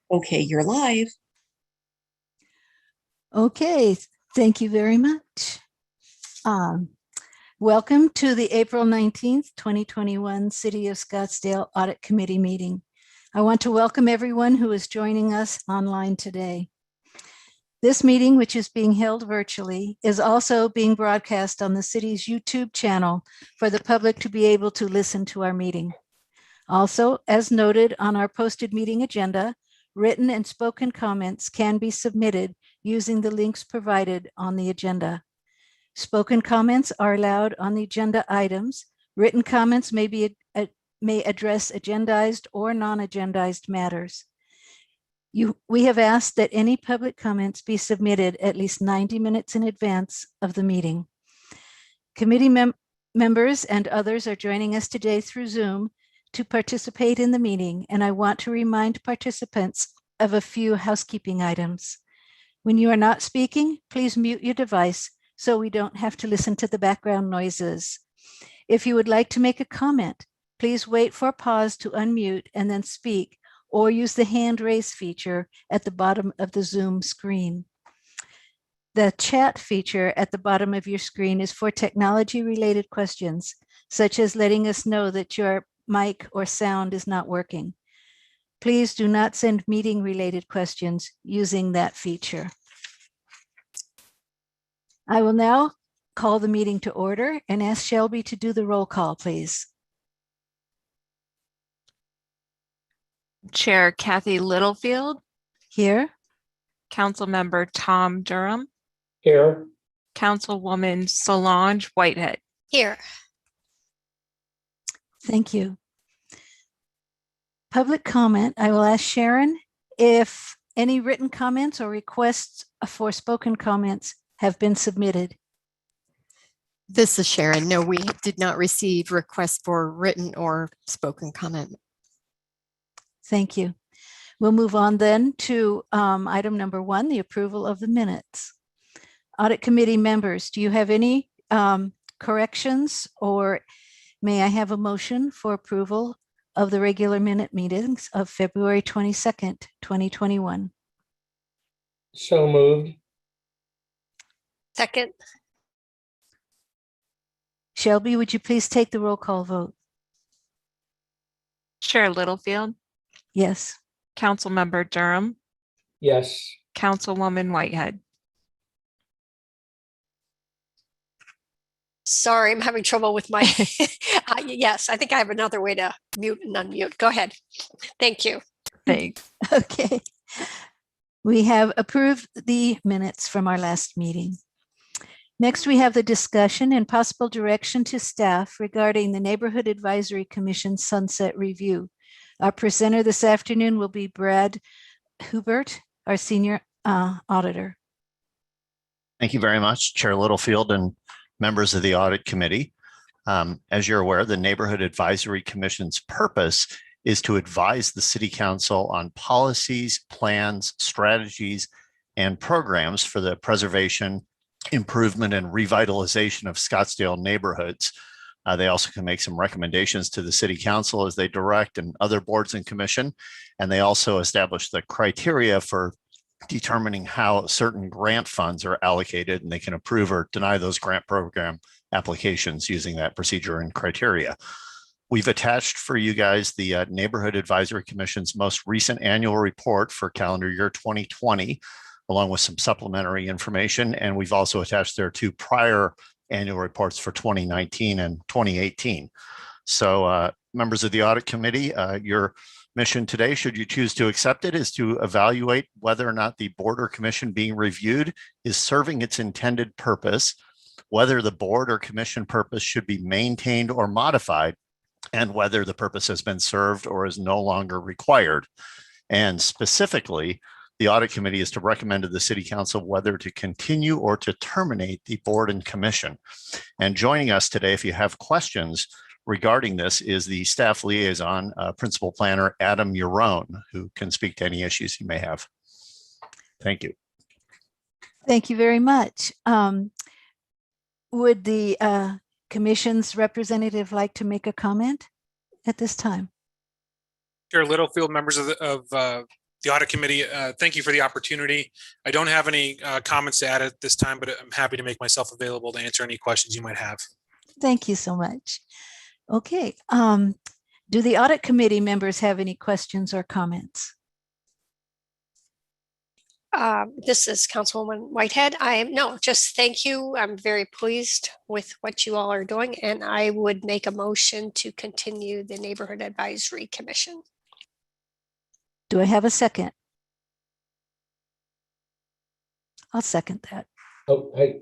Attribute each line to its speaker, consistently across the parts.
Speaker 1: Okay, you're live.
Speaker 2: Okay, thank you very much. Welcome to the April 19th, 2021 City of Scottsdale Audit Committee meeting. I want to welcome everyone who is joining us online today. This meeting, which is being held virtually, is also being broadcast on the city's YouTube channel for the public to be able to listen to our meeting. Also, as noted on our posted meeting agenda, written and spoken comments can be submitted using the links provided on the agenda. Spoken comments are allowed on the agenda items. Written comments may address agendized or non-agendized matters. We have asked that any public comments be submitted at least 90 minutes in advance of the meeting. Committee members and others are joining us today through Zoom to participate in the meeting, and I want to remind participants of a few housekeeping items. When you are not speaking, please mute your device so we don't have to listen to the background noises. If you would like to make a comment, please wait for a pause to unmute and then speak, or use the hand raise feature at the bottom of the Zoom screen. The chat feature at the bottom of your screen is for technology-related questions, such as letting us know that your mic or sound is not working. Please do not send meeting-related questions using that feature. I will now call the meeting to order and ask Shelby to do the roll call, please.
Speaker 3: Chair Kathy Littlefield.
Speaker 2: Here.
Speaker 3: Councilmember Tom Durham.
Speaker 4: Here.
Speaker 3: Councilwoman Solange Whitehead.
Speaker 5: Here.
Speaker 2: Thank you. Public comment. I will ask Sharon if any written comments or requests for spoken comments have been submitted.
Speaker 5: This is Sharon. No, we did not receive requests for written or spoken comment.
Speaker 2: Thank you. We'll move on then to item number 1, the approval of the minutes. Audit Committee members, do you have any corrections, or may I have a motion for approval of the regular minute meetings of February 22nd, 2021?
Speaker 4: So moved.
Speaker 5: Second.
Speaker 2: Shelby, would you please take the roll call vote?
Speaker 3: Chair Littlefield.
Speaker 2: Yes.
Speaker 3: Councilmember Durham.
Speaker 4: Yes.
Speaker 3: Councilwoman Whitehead.
Speaker 6: Sorry, I'm having trouble with my, yes, I think I have another way to mute and unmute. Go ahead. Thank you.
Speaker 3: Thanks.
Speaker 2: Okay. We have approved the minutes from our last meeting. Next, we have the discussion and possible direction to staff regarding the Neighborhood Advisory Commission Sunset Review. Our presenter this afternoon will be Brad Hubert, our Senior Auditor.
Speaker 7: Thank you very much, Chair Littlefield and members of the Audit Committee. As you're aware, the Neighborhood Advisory Commission's purpose is to advise the City Council on policies, plans, strategies, and programs for the preservation, improvement, and revitalization of Scottsdale neighborhoods. They also can make some recommendations to the City Council as they direct and other boards and commission. And they also establish the criteria for determining how certain grant funds are allocated, and they can approve or deny those grant program applications using that procedure and criteria. We've attached for you guys the Neighborhood Advisory Commission's most recent annual report for calendar year 2020, along with some supplementary information. And we've also attached their 2 prior annual reports for 2019 and 2018. So members of the Audit Committee, your mission today, should you choose to accept it, is to evaluate whether or not the board or commission being reviewed is serving its intended purpose, whether the board or commission purpose should be maintained or modified, and whether the purpose has been served or is no longer required. And specifically, the Audit Committee is to recommend to the City Council whether to continue or to terminate the board and commission. And joining us today, if you have questions regarding this, is the staff liaison, Principal Planner Adam Urone, who can speak to any issues you may have. Thank you.
Speaker 2: Thank you very much. Would the Commission's representative like to make a comment at this time?
Speaker 8: Chair Littlefield, members of
Speaker 1: the Audit Committee. Thank you for the opportunity. I don't have any comments to add at this time, but I'm happy to make myself available to answer any questions you might have.
Speaker 2: Thank you so much. Okay. Do the Audit Committee members have any questions or comments?
Speaker 6: This is Councilwoman Whitehead. Just thank you. I'm very pleased with what you all are doing, and I would make a motion to continue the Neighborhood Advisory Commission.
Speaker 2: Do I have a second? I'll second that.
Speaker 4: Okay.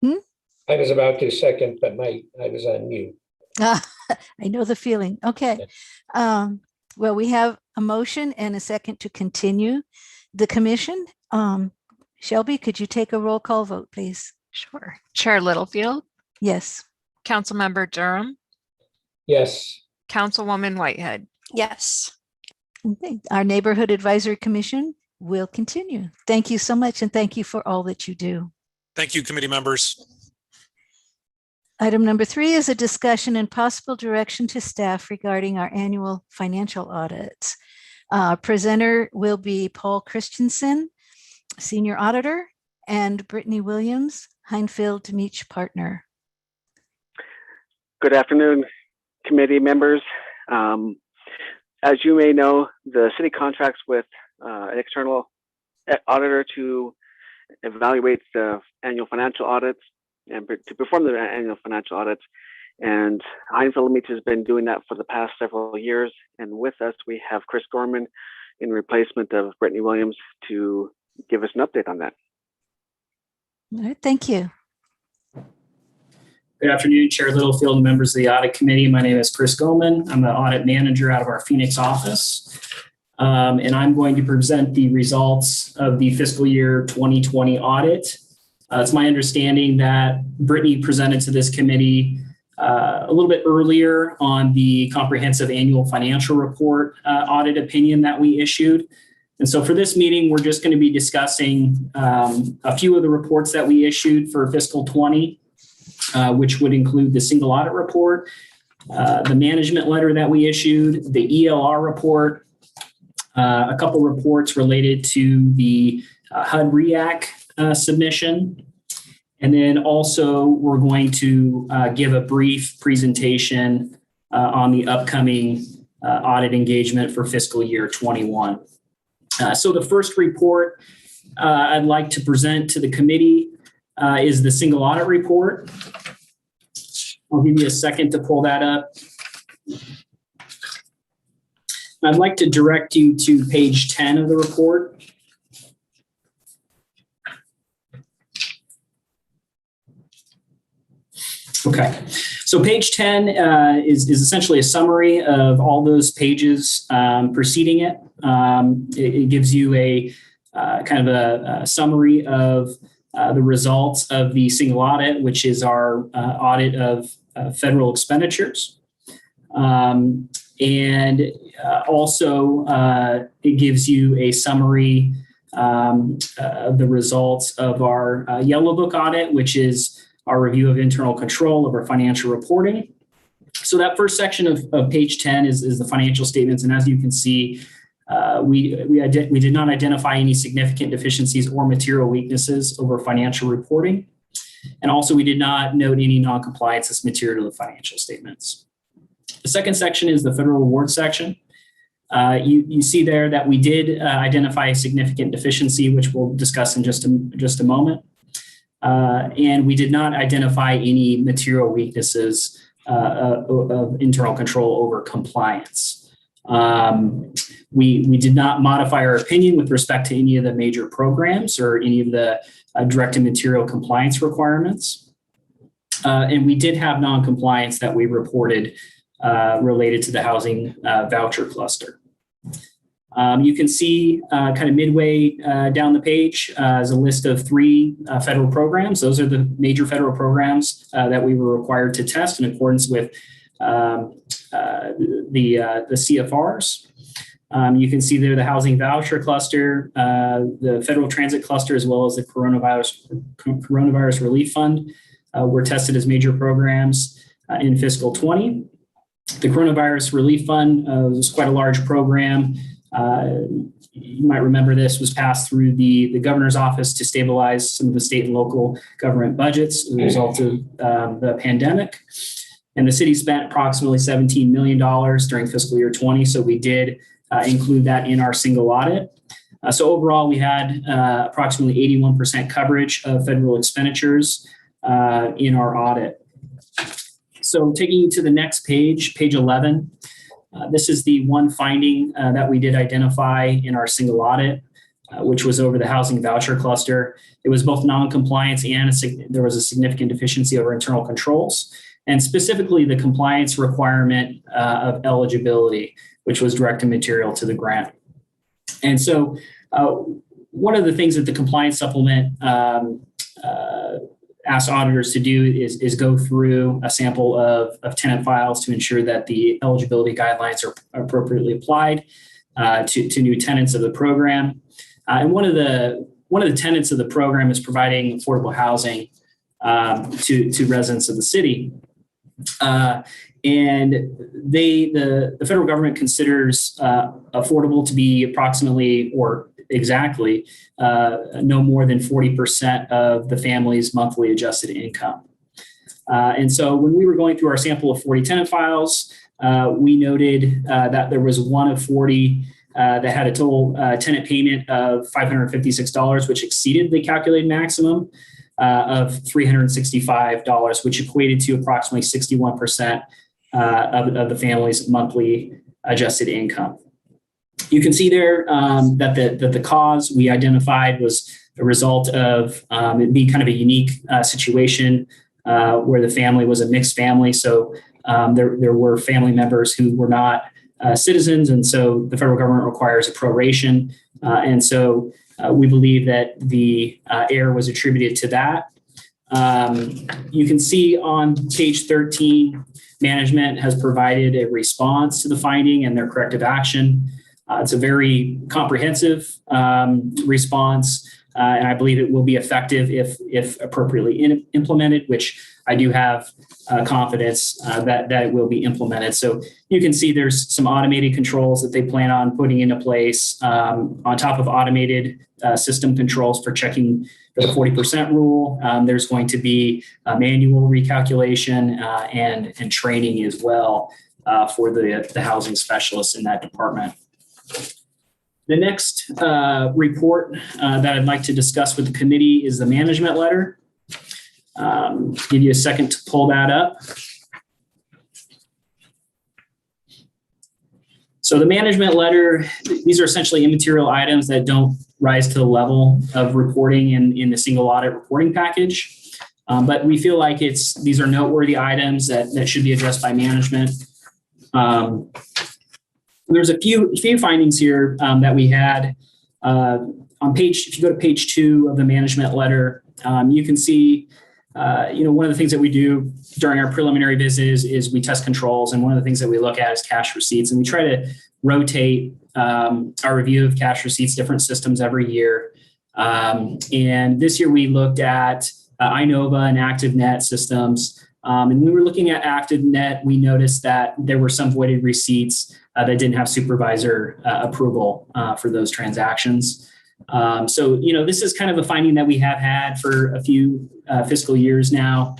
Speaker 2: Hmm?
Speaker 4: I was about to second, but I was on mute.
Speaker 2: I know the feeling. Okay. Well, we have a motion and a second to continue the commission. Shelby, could you take a roll call vote, please?
Speaker 3: Sure. Chair Littlefield,
Speaker 2: Yes.
Speaker 3: Councilmember Durham,
Speaker 4: Yes.
Speaker 3: Councilwoman Whitehead.
Speaker 6: Yes.
Speaker 2: Okay. Our Neighborhood Advisory Commission will continue. Thank you so much, and thank you for all that you do.
Speaker 1: Thank you, committee members.
Speaker 2: Item number 3 is a discussion and possible direction to staff regarding our annual financial audits. Presenter will be Paul Christensen, Senior Auditor, and Brittany Williams, Heinfeld Meach Partner.
Speaker 8: Good afternoon, committee members. As you may know, the city contracts with an external auditor to evaluate the annual financial audits and to perform the annual financial audits. And Heinfeld Meach has been doing that for the past several years. And with us, we have Chris Gorman in replacement of Brittany Williams to give us an update on that.
Speaker 2: All right, thank you.
Speaker 9: Good afternoon, Chair Littlefield and members of the Audit Committee. My name is Chris Goldman. I'm the audit manager out of our Phoenix office. And I'm going to present the results of the fiscal year 2020 audit. It's my understanding that Brittany presented to this committee a little bit earlier on the comprehensive annual financial report audit opinion that we issued. And so for this meeting, we're just going to be discussing a few of the reports that we issued for fiscal 20, which would include the single audit report, the management letter that we issued, the ELR report, a couple reports related to the HUD REAC submission. And then also we're going to give a brief presentation on the upcoming audit engagement for fiscal year 21. So the first report I'd like to present to the committee is the single audit report. I'll give you a second to pull that up. I'd like to direct you to page 10 of the report. Okay, so page 10 is essentially a summary of all those pages preceding it. It gives you a kind of a summary of the results of the single audit, which is our audit of federal expenditures. And also it gives you a summary of the results of our Yellow Book audit, which is our review of internal control of our financial reporting. So that first section of page 10 is the financial statements. And as you can see, we did not identify any significant deficiencies or material weaknesses over financial reporting. And also we did not note any non-compliance as material to the financial statements. The second section is the federal reward section. You see there that we did identify a significant deficiency, which we'll discuss in just a moment. And we did not identify any material weaknesses of internal control over compliance. We did not modify our opinion with respect to any of the major programs or any of the direct and material compliance requirements. And we did have non-compliance that we reported related to the housing voucher cluster. You can see kind of midway down the page is a list of 3 federal programs. Those are the major federal programs that we were required to test in accordance with the CFRs. You can see there the housing voucher cluster, the federal transit cluster, as well as the coronavirus relief fund were tested as major programs in fiscal 20. The coronavirus relief fund was quite a large program. You might remember this was passed through the governor's office to stabilize some of the state and local government budgets as a result of the pandemic. And the city spent approximately $17 million during fiscal year 20. So we did include that in our single audit. So overall, we had approximately 81% coverage of federal expenditures in our audit. So taking you to the next page, page 11, this is the one finding that we did identify in our single audit, which was over the housing voucher cluster. It was both non-compliance and there was a significant deficiency over internal controls, and specifically the compliance requirement of eligibility, which was direct and material to the grant. And so one of the things that the compliance supplement asked auditors to do is go through a sample of tenant files to ensure that the eligibility guidelines are appropriately applied to new tenants of the program. And one of the tenets of the program is providing affordable housing to residents of the city. And the federal government considers affordable to be approximately or exactly no more than 40% of the family's monthly adjusted income. And so when we were going through our sample of 40 tenant files, we noted that there was one of 40 that had a total tenant payment of $556, which exceeded the calculated maximum of $365, which equated to approximately 61% of the family's monthly adjusted income. You can see there that the cause we identified was a result of it being kind of a unique situation where the family was a mixed family. So there were family members who were not citizens, and so the federal government requires a proration. And so we believe that the error was attributed to that. You can see on page 13, management has provided a response to the finding and their corrective action. It's a very comprehensive response, and I believe it will be effective if appropriately implemented, which I do have confidence that it will be implemented. So you can see there's some automated controls that they plan on putting into place on top of automated system controls for checking the 40% rule. There's going to be a manual recalculation and training as well for the housing specialists in that department. The next report that I'd like to discuss with the committee is the management letter. Give you a second to pull that up. So the management letter, these are essentially immaterial items that don't rise to the level of reporting in the single audit reporting package. But we feel like these are noteworthy items that should be addressed by management. There's a few findings here that we had on page. If you go to page 2 of the management letter, you can see, one of the things that we do during our preliminary visit is we test controls, and one of the things that we look at is cash receipts, and we try to rotate our review of cash receipts, different systems every year. And this year we looked at Inova and ActiveNet systems. And when we were looking at ActiveNet, we noticed that there were some voided receipts that didn't have supervisor approval for those transactions. So, this is kind of a finding that we have had for a few fiscal years now.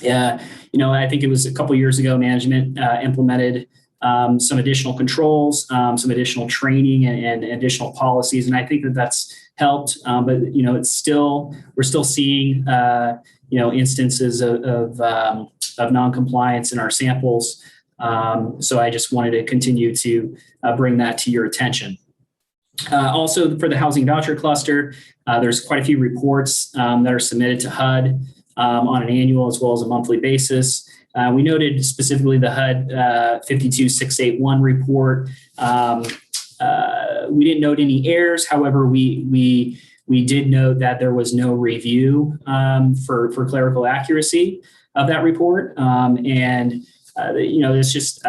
Speaker 9: I think it was a couple years ago, management implemented some additional controls, some additional training and additional policies. And I think that's helped, but we're still seeing, instances of non-compliance in our samples. So I just wanted to continue to bring that to your attention. Also, for the housing voucher cluster, there's quite a few reports that are submitted to HUD on an annual as well as a monthly basis. We noted specifically the HUD 52681 report. We didn't note any errors. However, we did note that there was no review for clerical accuracy of that report. It's just,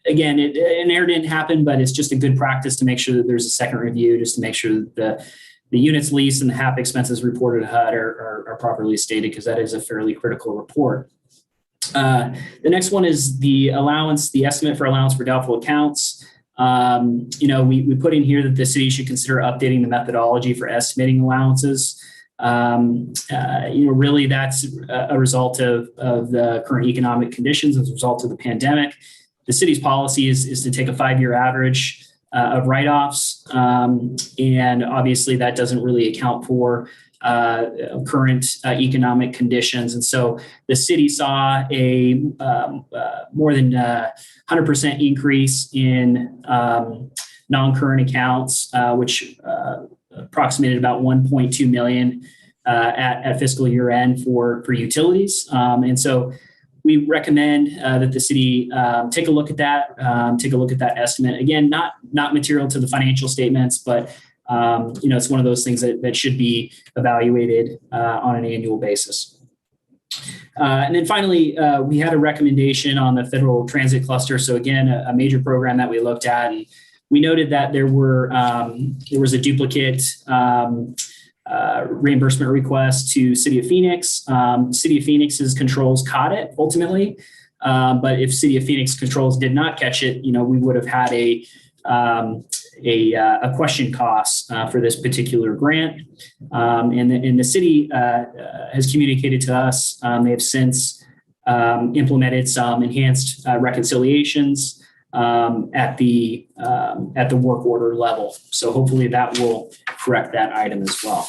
Speaker 9: again, an error didn't happen, but it's just a good practice to make sure that there's a second review, just to make sure that the units leased and the HAP expenses reported to HUD are properly stated, because that is a fairly critical report. The next one is the estimate for allowance for doubtful accounts. We put in here that the city should consider updating the methodology for estimating allowances. Really that's a result of the current economic conditions as a result of the pandemic. The city's policy is to take a 5-year average of write-offs. And obviously that doesn't really account for current economic conditions. And so the city saw a more than 100% increase in non-current accounts, which approximated about 1.2 million at fiscal year end for utilities. And so we recommend that the city take a look at that estimate. Again, not material to the financial statements, but it's one of those things that should be evaluated on an annual basis. And then finally, we had a recommendation on the federal transit cluster. So again, a major program that we looked at, and we noted that there was a duplicate reimbursement request to City of Phoenix. City of Phoenix's controls caught it ultimately, but if City of Phoenix controls did not catch it, we would have had a question cost for this particular grant. And the city has communicated to us. They have since implemented some enhanced reconciliations at the work order level. So hopefully that will correct that item as well.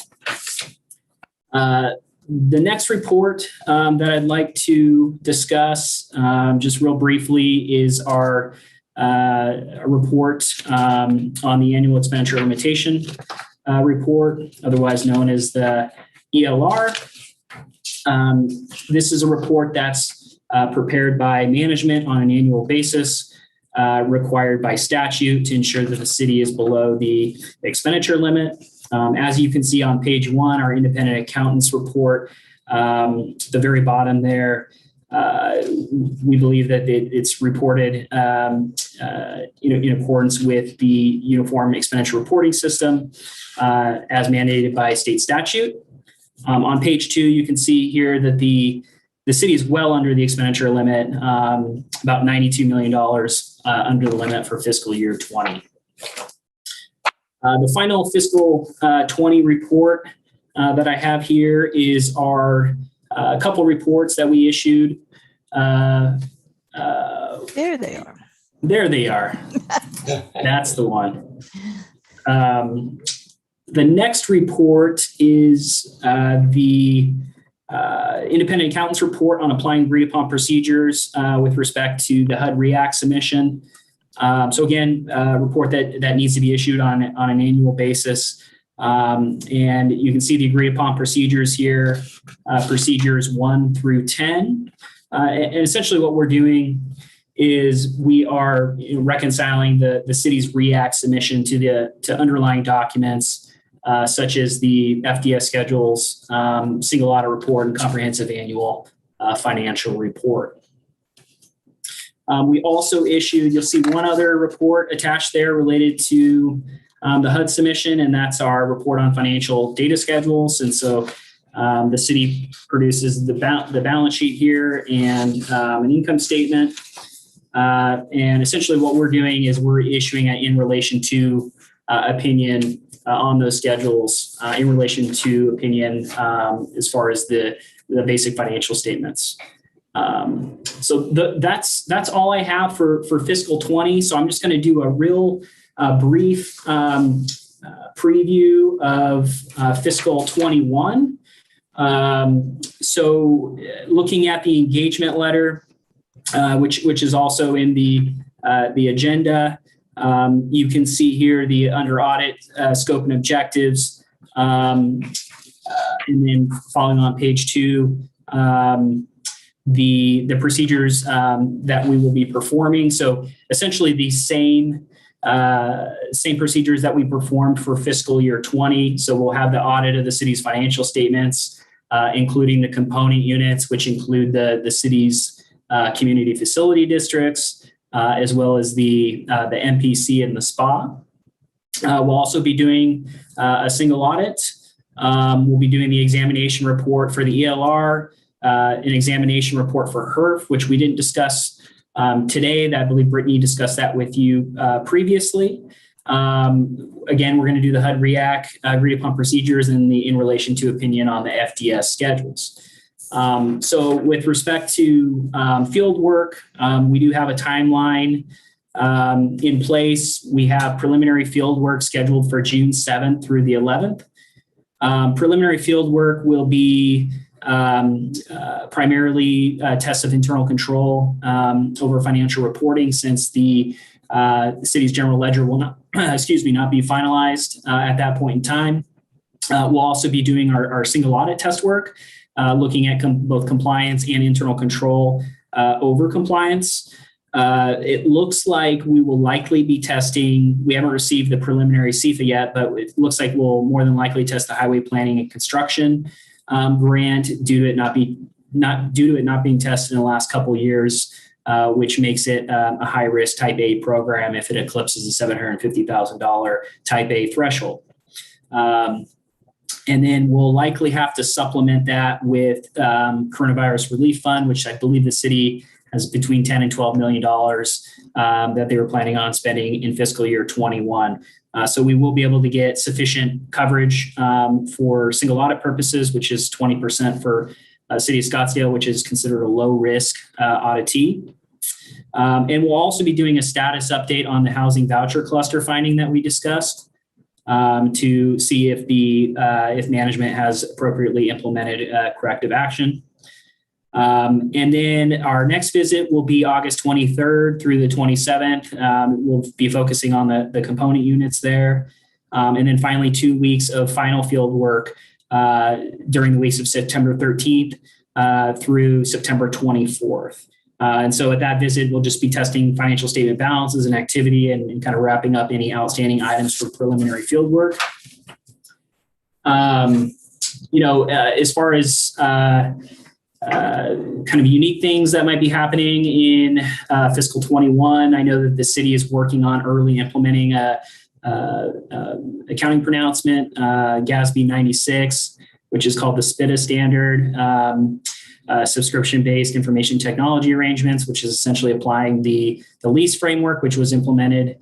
Speaker 9: The next report that I'd like to discuss just real briefly is our report on the annual expenditure limitation report, otherwise known as the ELR. This is a report that's prepared by management on an annual basis, required by statute to ensure that the city is below the expenditure limit. As you can see on page 1, our independent accountants report, the very bottom there, we believe that it's reported in accordance with the Uniform Expenditure Reporting System as mandated by state statute. On page 2, you can see here that the city is well under the expenditure limit, about $92 million under the limit for fiscal year 20. The final fiscal 20 report that I have here is our couple reports that we issued.
Speaker 2: There they are.
Speaker 9: There they are. That's the one. The next report is the independent accountants report on applying agreed upon procedures with respect to the HUD REACT submission. So again, a report that needs to be issued on an annual basis. And you can see the agreed upon procedures here, procedures 1 through 10. And essentially what we're doing is we are reconciling the city's REACT submission to underlying documents, such as the FDS schedules, single audit report, and comprehensive annual financial report. We also issued, you'll see one other report attached there related to the HUD submission, and that's our report on financial data schedules. And so the city produces the balance sheet here and an income statement. And essentially what we're doing is we're issuing an in relation to opinion on those schedules, in relation to opinion as far as the basic financial statements. So that's all I have for fiscal 20. So I'm just going to do a real brief preview of fiscal 21. So looking at the engagement letter, which is also in the agenda, you can see here the under audit scope and objectives, and then following on page 2, the procedures that we will be performing. So essentially the same procedures that we performed for fiscal year 20. So we'll have the audit of the city's financial statements, including the component units, which include the city's community facility districts, as well as the MPC and the SPA. We'll also be doing a single audit. We'll be doing the examination report for the ELR, an examination report for HERF, which we didn't discuss today. I believe Brittany discussed that with you previously. Again, we're going to do the HUD REAC agreed upon procedures in relation to opinion on the FDS schedules. So with respect to field work, we do have a timeline in place. We have preliminary field work scheduled for June 7th through the 11th. Preliminary field work will be primarily tests of internal control over financial reporting, since the city's general ledger will not, not be finalized at that point in time. We'll also be doing our single audit test work, looking at both compliance and internal control over compliance. It looks like we will likely be testing, we haven't received the preliminary CFA yet, but it looks like we'll more than likely test the highway planning and construction grant due to it not being tested in the last couple of years, which makes it a high risk type A program if it eclipses the $750,000 type A threshold. And then we'll likely have to supplement that with coronavirus relief fund, which I believe the city has between $10 and $12 million that they were planning on spending in fiscal year 21. So we will be able to get sufficient coverage for single audit purposes, which is 20% for City of Scottsdale, which is considered a low risk auditee. And we'll also be doing a status update on the housing voucher cluster finding that we discussed to see if management has appropriately implemented corrective action. And then our next visit will be August 23rd through the 27th. We'll be focusing on the component units there. And then finally, 2 weeks of final field work during the weeks of September 13th through September 24th. And so at that visit, we'll just be testing financial statement balances and activity and kind of wrapping up any outstanding items for preliminary field work. As far as kind of unique things that might be happening in fiscal 21, I know that the city is working on early implementing accounting pronouncement, GASB 96, which is called the SPITA standard. Subscription-based information technology arrangements, which is essentially applying the lease framework, which was implemented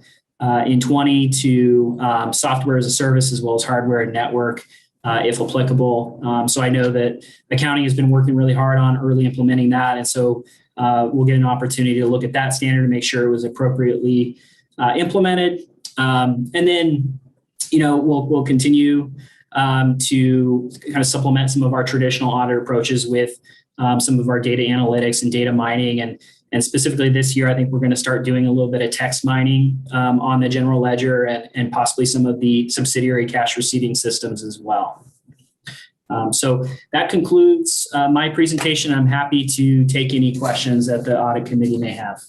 Speaker 9: in 20 to software as a service, as well as hardware and network, if applicable. So I know that accounting has been working really hard on early implementing that. And so we'll get an opportunity to look at that standard to make sure it was appropriately implemented. And then, we'll continue to kind of supplement some of our traditional audit approaches with some of our data analytics and data mining. And specifically this year, I think we're going to start doing a little bit of text mining on the general ledger and possibly some of the subsidiary cash receiving systems as well. So that concludes my presentation. I'm happy to take any questions that the audit committee may have.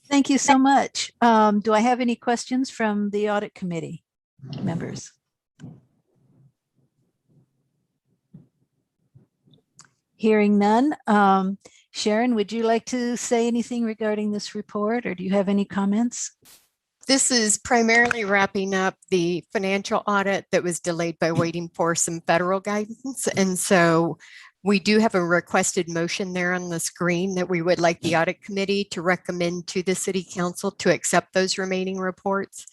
Speaker 2: Thank you so much. Do I have any questions from the audit committee members? Hearing none. Sharon, would you like to say anything regarding this report, or do you have any comments?
Speaker 5: This is primarily wrapping up the financial audit that was delayed by waiting for some federal guidance. And so we do have a requested motion there on the screen that we would like the audit committee to recommend to the city council to accept those remaining reports.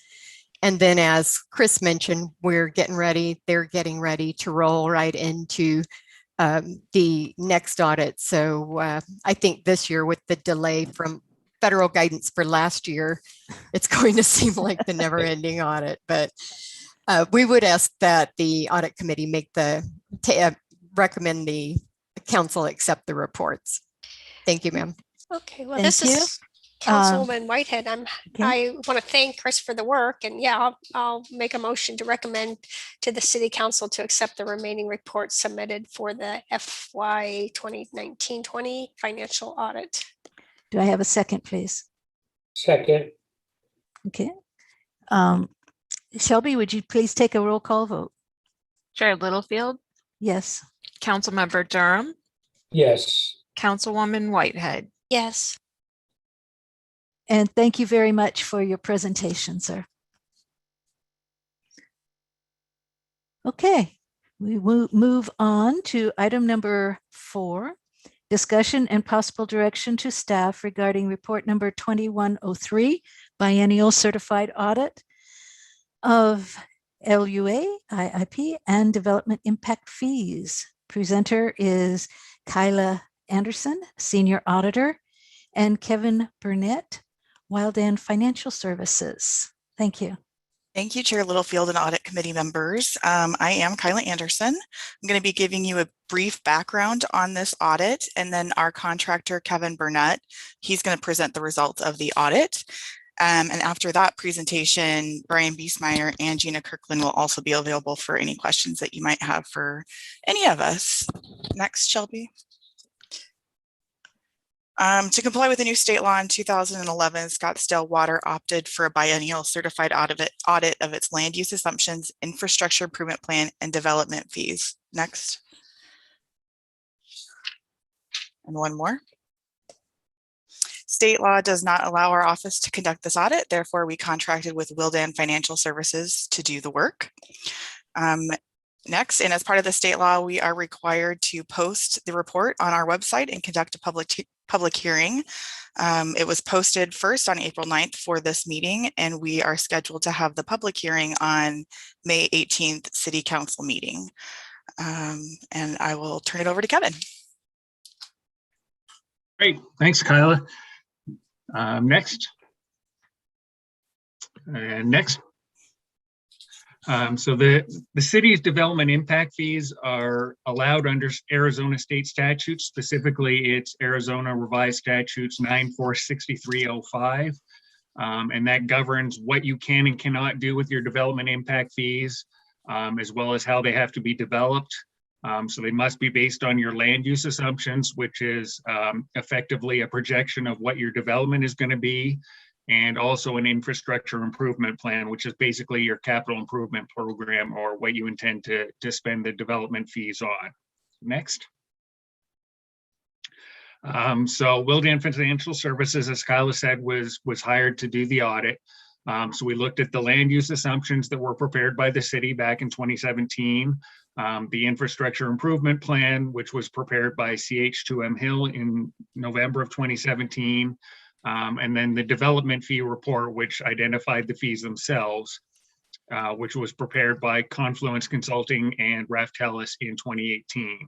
Speaker 5: And then, as Chris mentioned, they're getting ready to roll right into the next audit. So I think this year, with the delay from federal guidance for last year, it's going to seem like the never-ending audit. But we would ask that the audit committee recommend the council accept the reports. Thank you, ma'am.
Speaker 6: Okay, well,
Speaker 2: Thank
Speaker 6: this
Speaker 2: you.
Speaker 6: is Councilwoman Whitehead.
Speaker 2: Okay.
Speaker 6: I want to thank Chris for the work, and yeah, I'll make a motion to recommend to the city council to accept the remaining reports submitted for the FY 2019-20 financial audit.
Speaker 2: Do I have a second, please?
Speaker 4: Second,
Speaker 2: Okay. Shelby, would you please take a roll call vote?
Speaker 3: Chair Littlefield,
Speaker 2: Yes.
Speaker 3: Councilmember Durham,
Speaker 4: yes.
Speaker 3: Councilwoman Whitehead.
Speaker 6: Yes.
Speaker 2: And thank you very much for your presentation, sir. Okay, we will move on to item number 4, Discussion and possible direction to staff regarding report number 2103, Biennial Certified Audit of LUA, IIP, and Development Impact Fees. Presenter is Kyla Anderson, Senior Auditor, and Kevin Burnett, Wildan Financial Services. Thank you.
Speaker 10: Thank you, Chair Littlefield and Audit Committee members. I am Kyla Anderson. I'm going to be giving you a brief background on this audit, and then our contractor, Kevin Burnett, he's going to present the results of the audit. And after that presentation, Brian Biesmeyer and Gina Kirkland will also be available for any questions that you might have for any of us. Next, Shelby. To comply with the new state law in 2011, Scottsdale Water opted for a biennial certified audit of its land use assumptions, infrastructure improvement plan, and development fees. Next. And one more. State law does not allow our office to conduct this audit. Therefore, we contracted with Wildan Financial Services to do the work. Next, and as part of the state law, we are required to post the report on our website and conduct a public hearing. It was posted first on April 9th for this meeting, and we are scheduled to have the public hearing on May 18th City Council meeting. And I will turn it over to Kevin.
Speaker 11: Great, thanks, Kyla. Next. Next. So the city's development impact fees are allowed under Arizona state statutes. Specifically, it's Arizona Revised Statutes 946305. And that governs what you can and cannot do with your development impact fees, as well as how they have to be developed. So they must be based on your land use assumptions, which is effectively a projection of what your development is going to be, and also an infrastructure improvement plan, which is basically your capital improvement program or what you intend to spend the development fees on. Next. So Wildan Financial Services, as Kyla said, was hired to do the audit. So we looked at the land use assumptions that were prepared by the city back in 2017, the infrastructure improvement plan, which was prepared by CH2M Hill in November of 2017, and then the development fee report, which identified the fees themselves, which was prepared by Confluence Consulting and Raftellus in 2018.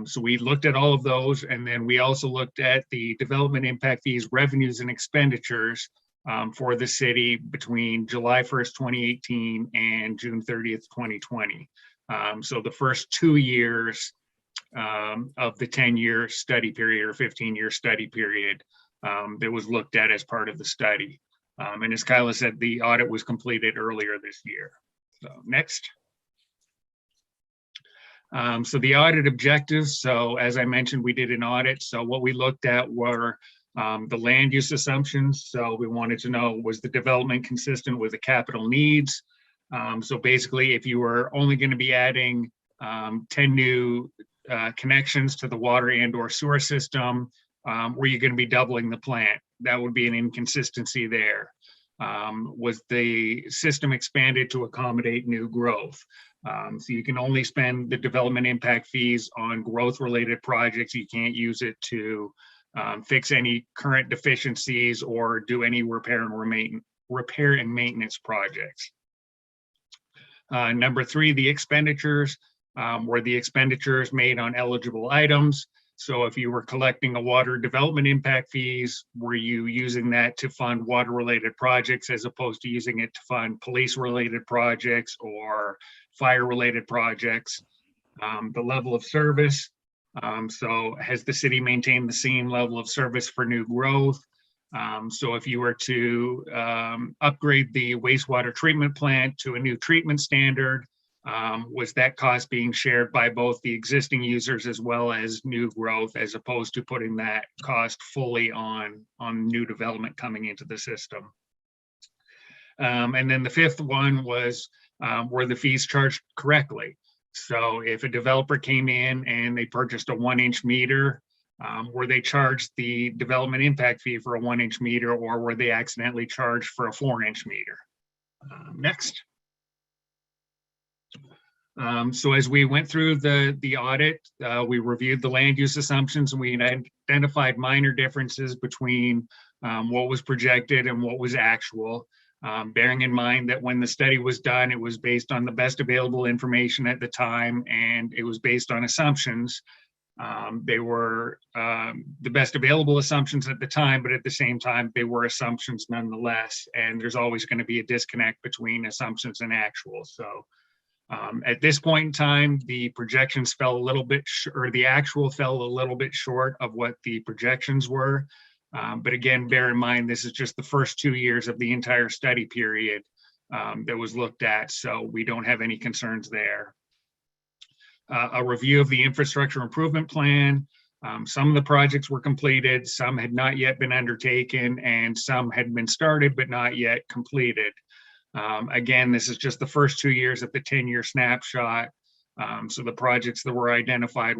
Speaker 11: So we looked at all of those, and then we also looked at the development impact fees, revenues and expenditures for the city between July 1st, 2018 and June 30th, 2020. So the first 2 years of the 10-year study period or 15-year study period that was looked at as part of the study. And as Kyla said, the audit was completed earlier this year. So next. So the audit objectives. So as I mentioned, we did an audit. So what we looked at were the land use assumptions. So we wanted to know, was the development consistent with the capital needs? So basically, if you were only going to be adding 10 new connections to the water and or sewer system, were you going to be doubling the plant? That would be an inconsistency there. Was the system expanded to accommodate new growth? So you can only spend the development impact fees on growth related projects. You can't use it to fix any current deficiencies or do any repair and maintenance projects. Number 3, the expenditures were the expenditures made on eligible items. So if you were collecting a water development impact fees, were you using that to fund water related projects as opposed to using it to fund police related projects or fire related projects? The level of service. So has the city maintained the same level of service for new growth? So if you were to upgrade the wastewater treatment plant to a new treatment standard, was that cost being shared by both the existing users as well as new growth, as opposed to putting that cost fully on new development coming into the system? And then the 5th one was, were the fees charged correctly? So if a developer came in and they purchased a 1-inch meter, were they charged the development impact fee for a 1-inch meter, or were they accidentally charged for a 4-inch meter? Next. So as we went through the audit, we reviewed the land use assumptions and we identified minor differences between what was projected and what was actual. Bearing in mind that when the study was done, it was based on the best available information at the time, and it was based on assumptions. They were the best available assumptions at the time, but at the same time, they were assumptions nonetheless. And there's always going to be a disconnect between assumptions and actual. So at this point in time, the projections fell a little bit, or the actual fell a little bit short of what the projections were. But again, bear in mind, this is just the first 2 years of the entire study period that was looked at. So we don't have any concerns there. A review of the infrastructure improvement plan. Some of the projects were completed, some had not yet been undertaken, and some had been started but not yet completed. Again, this is just the first 2 years of the 10-year snapshot. So the projects that were identified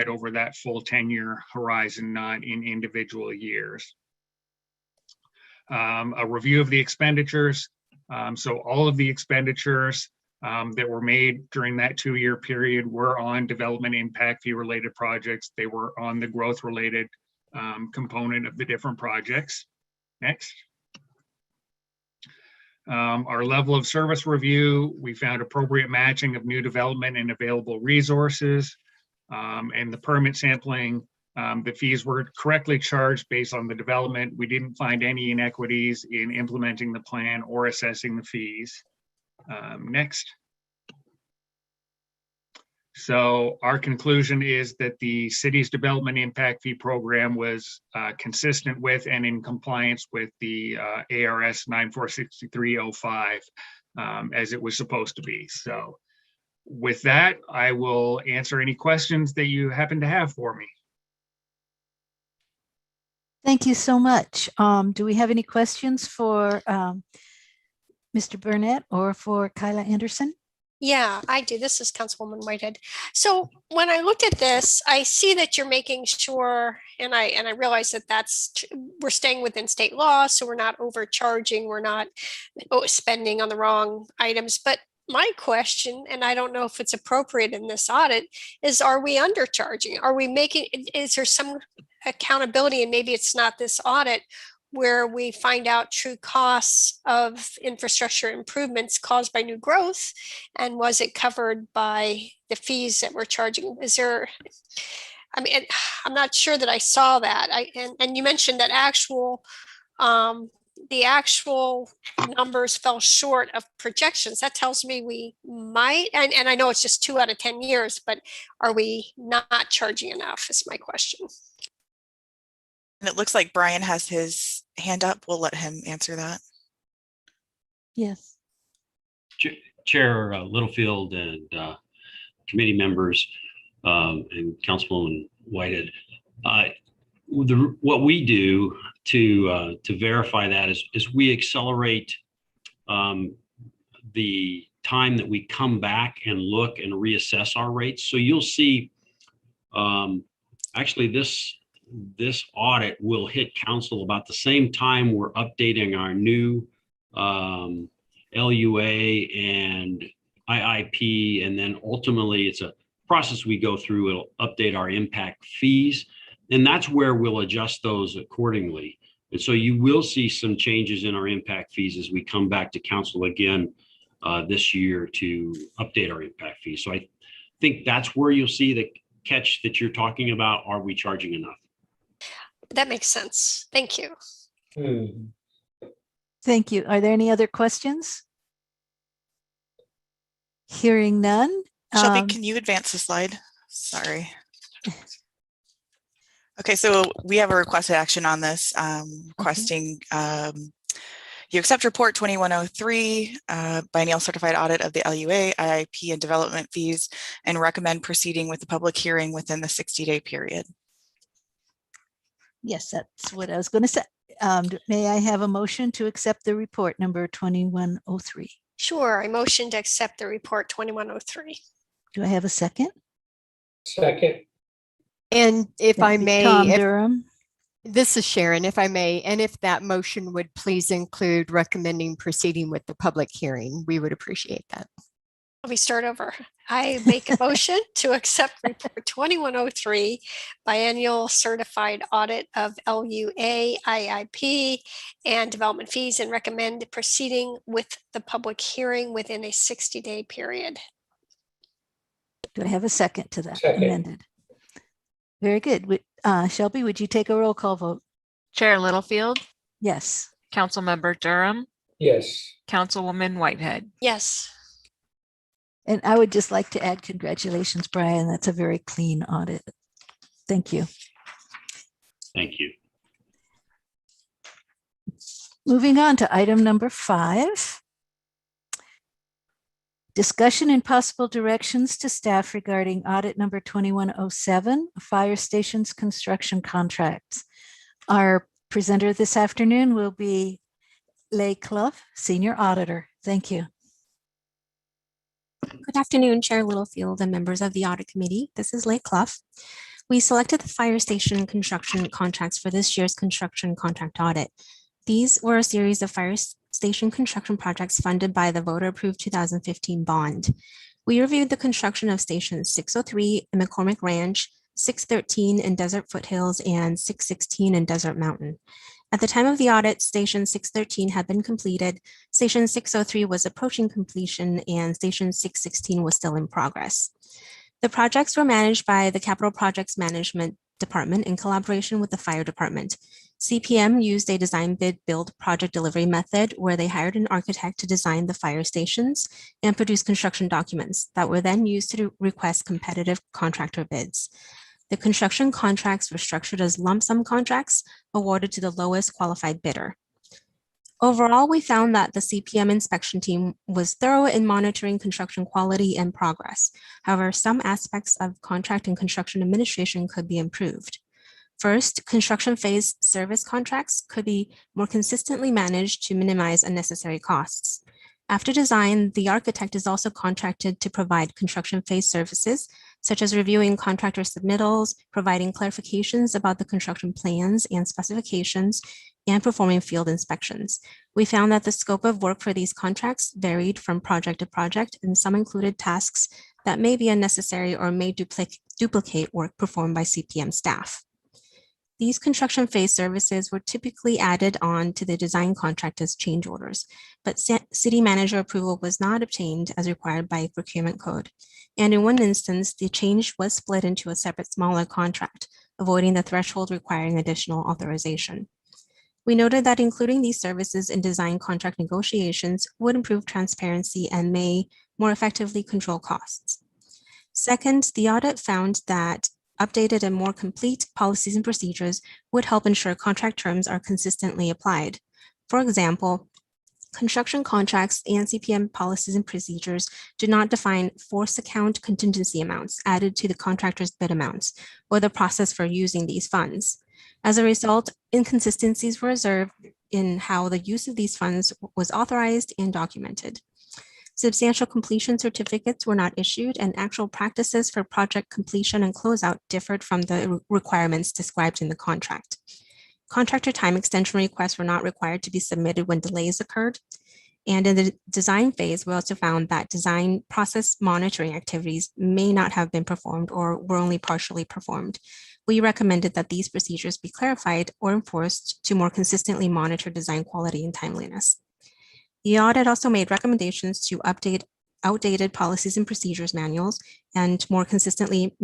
Speaker 11: over that full 10-year horizon, not in individual years. A review of the expenditures. So all of the expenditures that were made during that 2-year period were on development impact fee related projects. They were on the growth related component of the different projects. Next. Our level of service review, we found appropriate matching of new development and available resources. And the permit sampling, the fees were correctly charged based on the development. We didn't find any inequities in implementing the plan or assessing the fees. Next. So our conclusion is that the city's development impact fee program was consistent with and in compliance with the ARS 946305 as it was supposed to be. So with that, I will answer any questions that you happen to have for me.
Speaker 2: Thank you so much. Do we have any questions for Mr. Burnett or for Kyla Anderson?
Speaker 6: Yeah, I do. This is Councilwoman Whitehead. So when I looked at this, I see that you're making sure, and I realize that we're staying within state law, so we're not overcharging, we're not spending on the wrong items. But my question, and I don't know if it's appropriate in this audit, is are we undercharging? Are we making, is there some accountability, and maybe it's not this audit, where we find out true costs of infrastructure improvements caused by new growth, and was it covered by the fees that we're charging? Is there, I mean, I'm not sure that I saw that. And you mentioned that the actual numbers fell short of projections. That tells me we might, and I know it's just 2 out of 10 years, but are we not charging enough is my question.
Speaker 10: And it looks like Brian has his hand up. We'll let him answer that.
Speaker 2: Yes.
Speaker 12: Chair Littlefield and committee members and Councilwoman Whitehead. What we do to verify that is we accelerate the time that we come back and look and reassess our rates. So you'll see, actually this audit will hit council about the same time we're updating our new LUA and IIP, and then ultimately it's a process we go through. It'll update our impact fees, and that's where we'll adjust those accordingly. And so you will see some changes in our impact fees as we come back to council again this year to update our impact fees. So I think that's where you'll see the catch that you're talking about. Are we charging enough?
Speaker 6: That makes sense. Thank you.
Speaker 2: Thank you. Are there any other questions? Hearing none.
Speaker 10: Shelby, can you advance the slide? Sorry. Okay, so we have a requested action on this, requesting you accept report 2103, biennial certified audit of the LUA, IIP, and development fees, and recommend proceeding with the public hearing within the 60-day period.
Speaker 2: Yes, that's what I was going to say. May I have a motion to accept the report number 2103?
Speaker 6: Sure, I motion to accept the report 2103.
Speaker 2: Do I have a second?
Speaker 4: Second.
Speaker 5: And if I may,
Speaker 2: Tom Durham.
Speaker 5: This is Sharon, if I may, and if that motion would please include recommending proceeding with the public hearing, we would appreciate that.
Speaker 6: Let me start over. I make a motion to accept report 2103, biennial certified audit of LUA, IIP, and development fees, and recommend proceeding with the public hearing within a 60-day period.
Speaker 2: Do I have a second to that
Speaker 4: Second.
Speaker 2: amended? Very good. Shelby, would you take a roll call vote?
Speaker 3: Chair Littlefield,
Speaker 2: Yes.
Speaker 3: Councilmember Durham,
Speaker 4: Yes.
Speaker 3: Councilwoman Whitehead.
Speaker 6: Yes.
Speaker 2: And I would just like to add congratulations, Brian. That's a very clean audit. Thank you.
Speaker 12: Thank you.
Speaker 2: Moving on to item number 5. Discussion and possible directions to staff regarding audit number 2107, fire stations construction contracts. Our presenter this afternoon will be Leigh Clough, Senior Auditor. Thank you.
Speaker 13: Good afternoon, Chair Littlefield and members of the Audit Committee. This is Leigh Clough. We selected the fire station construction contracts for this year's construction contract audit. These were a series of fire station construction projects funded by the voter-approved 2015 bond. We reviewed the construction of stations 603 in McCormick Ranch, 613 in Desert Foothills, and 616 in Desert Mountain. At the time of the audit, Station 613 had been completed, Station 603 was approaching completion, and Station 616 was still in progress. The projects were managed by the Capital Projects Management Department in collaboration with the Fire Department. CPM used a design bid build project delivery method where they hired an architect to design the fire stations and produce construction documents that were then used to request competitive contractor bids. The construction contracts were structured as lump sum contracts awarded to the lowest qualified bidder. Overall, we found that the CPM inspection team was thorough in monitoring construction quality and progress. However, some aspects of contract and construction administration could be improved. First, construction phase service contracts could be more consistently managed to minimize unnecessary costs. After design, the architect is also contracted to provide construction phase services, such as reviewing contractor submittals, providing clarifications about the construction plans and specifications, and performing field inspections. We found that the scope of work for these contracts varied from project to project, and some included tasks that may be unnecessary or may duplicate work performed by CPM staff. These construction phase services were typically added on to the design contract as change orders, but city manager approval was not obtained as required by procurement code. And in one instance, the change was split into a separate smaller contract, avoiding the threshold requiring additional authorization. We noted that including these services in design contract negotiations would improve transparency and may more effectively control costs. Second, the audit found that updated and more complete policies and procedures would help ensure contract terms are consistently applied. For example, construction contracts and CPM policies and procedures do not define force account contingency amounts added to the contractor's bid amounts or the process for using these funds. As a result, inconsistencies were observed in how the use of these funds was authorized and documented. Substantial completion certificates were not issued, and actual practices for project completion and closeout differed from the requirements described in the contract. Contractor time extension requests were not required to be submitted when delays occurred. And in the design phase, we also found that design process monitoring activities may not have been performed or were only partially performed. We recommended that these procedures be clarified or enforced to more consistently monitor design quality and timeliness. The audit also made recommendations to update outdated policies and procedures manuals and more consistently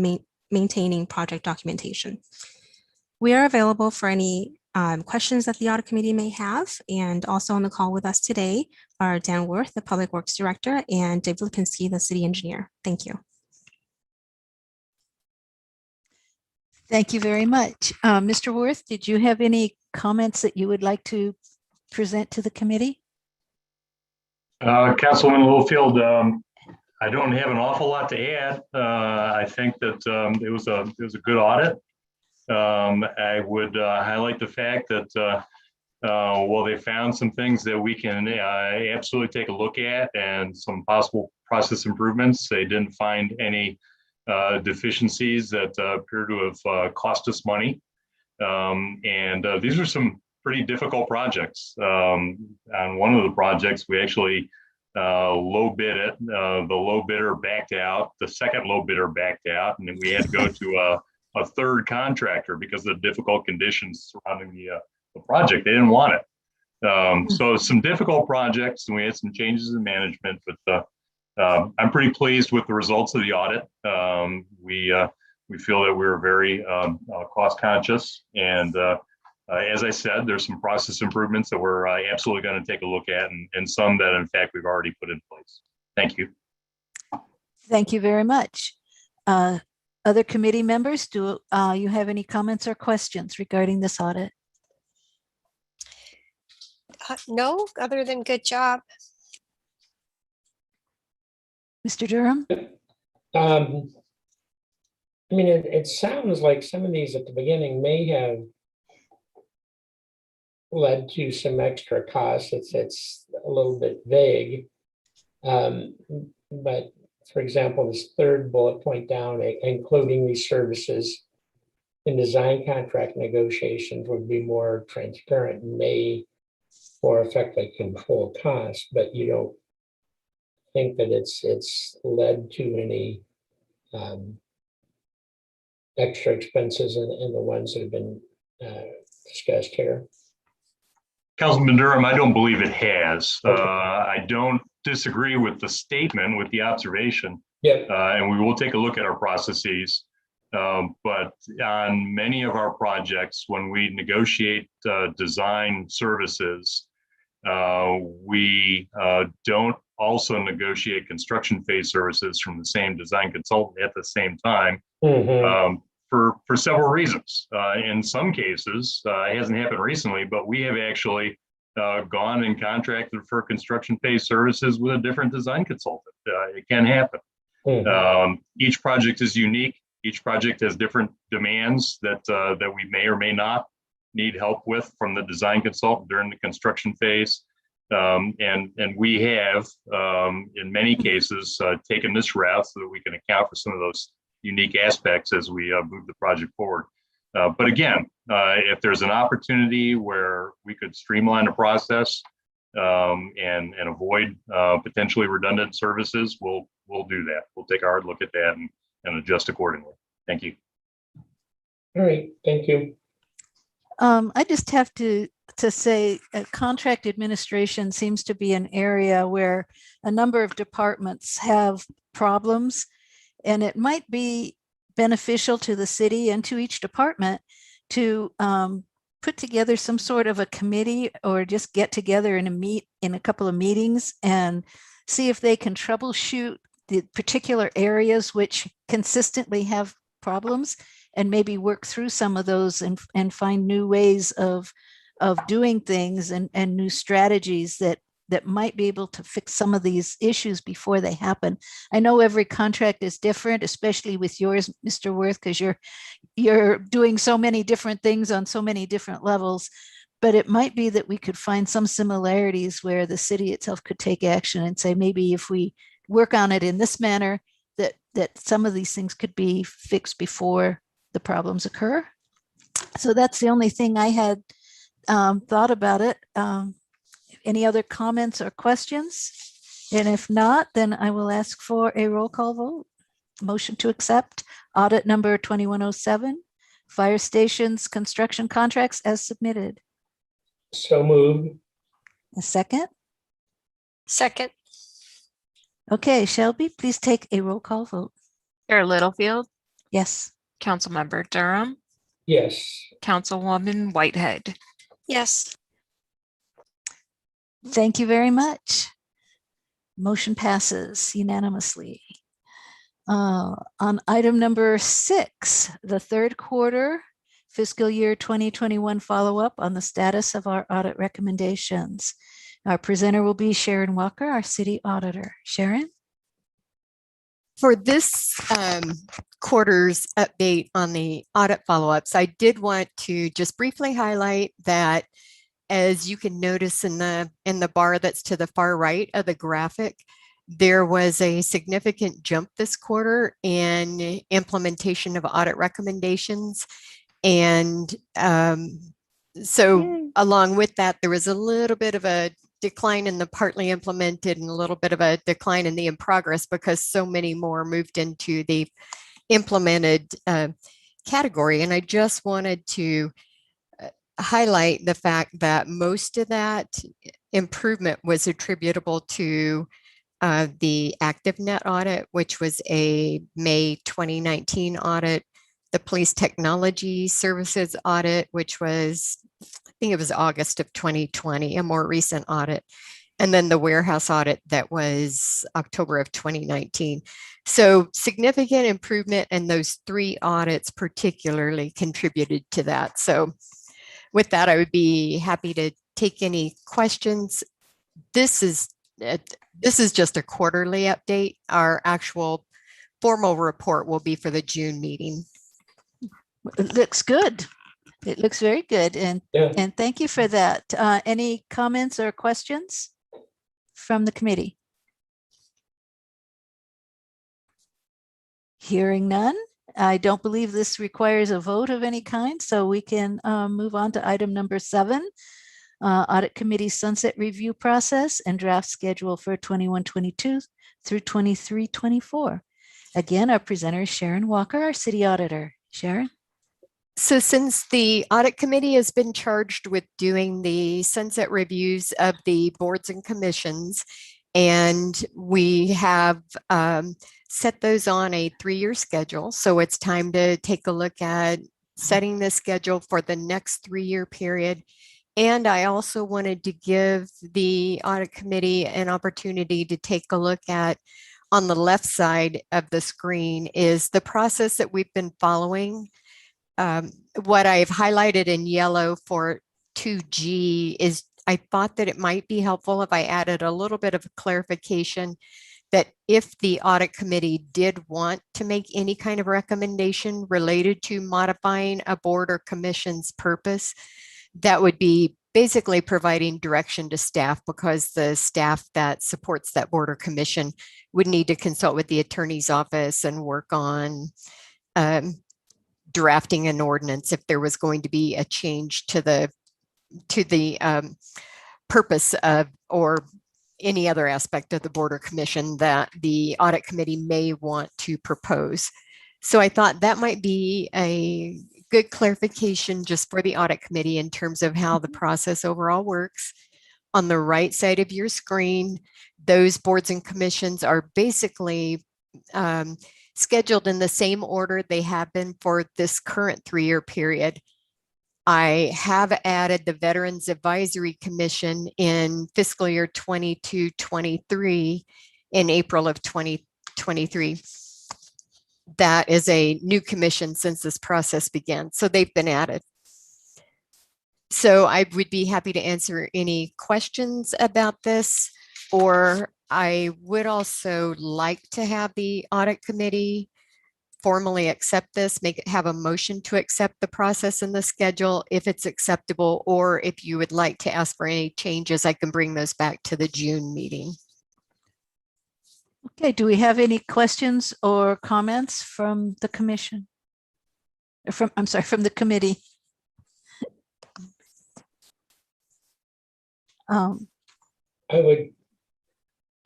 Speaker 13: maintaining project documentation. We are available for any questions that the audit committee may have, and also on the call with us today are Dan Worth, the Public Works Director, and Dave Lipinski, the City Engineer. Thank you.
Speaker 2: Thank you very much. Mr. Worth, did you have any comments that you would like to present to the committee?
Speaker 14: Councilman Littlefield, I don't have an awful lot to add. I think that it was a good audit. I would highlight the fact that while they found some things that we can absolutely take a look at and some possible process improvements, they didn't find any deficiencies that appear to have cost us money. And these are some pretty difficult projects. On one of the projects, we actually low bid it. The low bidder backed out. The second low bidder backed out, and then we had to go to a third contractor because of the difficult conditions surrounding the project. They didn't want it. So some difficult projects, and we had some changes in management, but I'm pretty pleased with the results of the audit. We feel that we're very cost conscious, and as I said, there's some process improvements that we're absolutely going to take a look at, and some that in fact we've already put in place. Thank you.
Speaker 2: Thank you very much. Other committee members, do you have any comments or questions regarding this audit?
Speaker 6: No, other than good job.
Speaker 2: Mr. Durham?
Speaker 4: I mean, it sounds like some of these at the beginning may have led to some extra costs. It's a little bit vague. But for example, this third bullet point down, including these services in design contract negotiations would be more transparent and may more effectively control costs, but you don't think that it's led to any extra expenses in the ones that have been discussed here?
Speaker 14: Councilman Durham, I don't believe it has. I don't disagree with the statement, with the observation.
Speaker 4: Yeah.
Speaker 14: And we will take a look at our processes. But on many of our projects, when we negotiate design services, we don't also negotiate construction phase services from the same design consultant at the same time. For several reasons. In some cases, it hasn't happened recently, but we have actually gone and contracted for construction phase services with a different design consultant. It can happen. Each project is unique. Each project has different demands that we may or may not need help with from the design consultant during the construction phase. And we have, in many cases, taken this route so that we can account for some of those unique aspects as we move the project forward. But again, if there's an opportunity where we could streamline the process and avoid potentially redundant services, we'll do that. We'll take a hard look at that and adjust accordingly. Thank you.
Speaker 4: All right, thank you.
Speaker 2: I just have to say contract administration seems to be an area where a number of departments have problems, and it might be beneficial to the city and to each department to put together some sort of a committee or just get together and meet in a couple of meetings and see if they can troubleshoot the particular areas which consistently have problems, and maybe work through some of those and find new ways of doing things and new strategies that might be able to fix some of these issues before they happen. I know every contract is different, especially with yours, Mr. Worth, because you're doing so many different things on so many different levels, but it might be that we could find some similarities where the city itself could take action and say, maybe if we work on it in this manner, that some of these things could be fixed before the problems occur. So that's the only thing I had thought about it. Any other comments or questions? And if not, then I will ask for a roll call vote. Motion to accept audit number 2107, fire stations construction contracts as submitted.
Speaker 4: So moved.
Speaker 2: A second?
Speaker 6: Second.
Speaker 2: Okay, Shelby, please take a roll call vote.
Speaker 3: Chair Littlefield,
Speaker 2: Yes.
Speaker 3: Councilmember Durham,
Speaker 4: Yes.
Speaker 3: Councilwoman Whitehead.
Speaker 6: Yes.
Speaker 2: Thank you very much. Motion passes unanimously. On item number 6, the third quarter fiscal year 2021 follow-up on the status of our audit recommendations. Our presenter will be Sharon Walker, our City Auditor. Sharon?
Speaker 5: For this quarter's update on the audit follow-ups, I did want to just briefly highlight that, as you can notice in the bar that's to the far right of the graphic, there was a significant jump this quarter in implementation of audit recommendations. And so along with that, there was a little bit of a decline in the partly implemented and a little bit of a decline in the in progress because so many more moved into the implemented category. And I just wanted to highlight the fact that most of that improvement was attributable to the ActiveNet audit, which was a May 2019 audit, the Police Technology Services audit, which was, I think it was August of 2020, a more recent audit, and then the warehouse audit that was October of 2019. So significant improvement, and those 3 audits particularly contributed to that. So with that, I would be happy to take any questions. This is just a quarterly update. Our actual formal report will be for the June meeting.
Speaker 2: It looks good. It looks very good. And thank you for that. Any comments or questions from the committee? Hearing none. I don't believe this requires a vote of any kind, so we can move on to item number 7, Audit Committee Sunset Review Process and Draft Schedule for 21-22 through 23-24. Again, our presenter is Sharon Walker, our City Auditor. Sharon?
Speaker 5: So since the Audit Committee has been charged with doing the sunset reviews of the boards and commissions, and we have set those on a 3-year schedule. So it's time to take a look at setting the schedule for the next 3-year period. And I also wanted to give the Audit Committee an opportunity to take a look at, on the left side of the screen, is the process that we've been following. What I've highlighted in yellow for 2G is I thought that it might be helpful if I added a little bit of clarification that if the Audit Committee did want to make any kind of recommendation related to modifying a board or commission's purpose, that would be basically providing direction to staff, because the staff that supports that board or commission would need to consult with the attorney's office and work on drafting an ordinance if there was going to be a change to the purpose of or any other aspect of the board or commission that the Audit Committee may want to propose. So I thought that might be a good clarification just for the Audit Committee in terms of how the process overall works. On the right side of your screen, those boards and commissions are basically scheduled in the same order they have been for this current 3-year period. I have added the Veterans Advisory Commission in fiscal year 22-23 in April of 2023. That is a new commission since this process began. So they've been added. So I would be happy to answer any questions about this, or I would also like to have the Audit Committee formally accept this, have a motion to accept the process and the schedule if it's acceptable, or if you would like to ask for any changes, I can bring those back to the June meeting.
Speaker 2: Okay, do we have any questions or comments from the commission? Or from the committee?
Speaker 4: I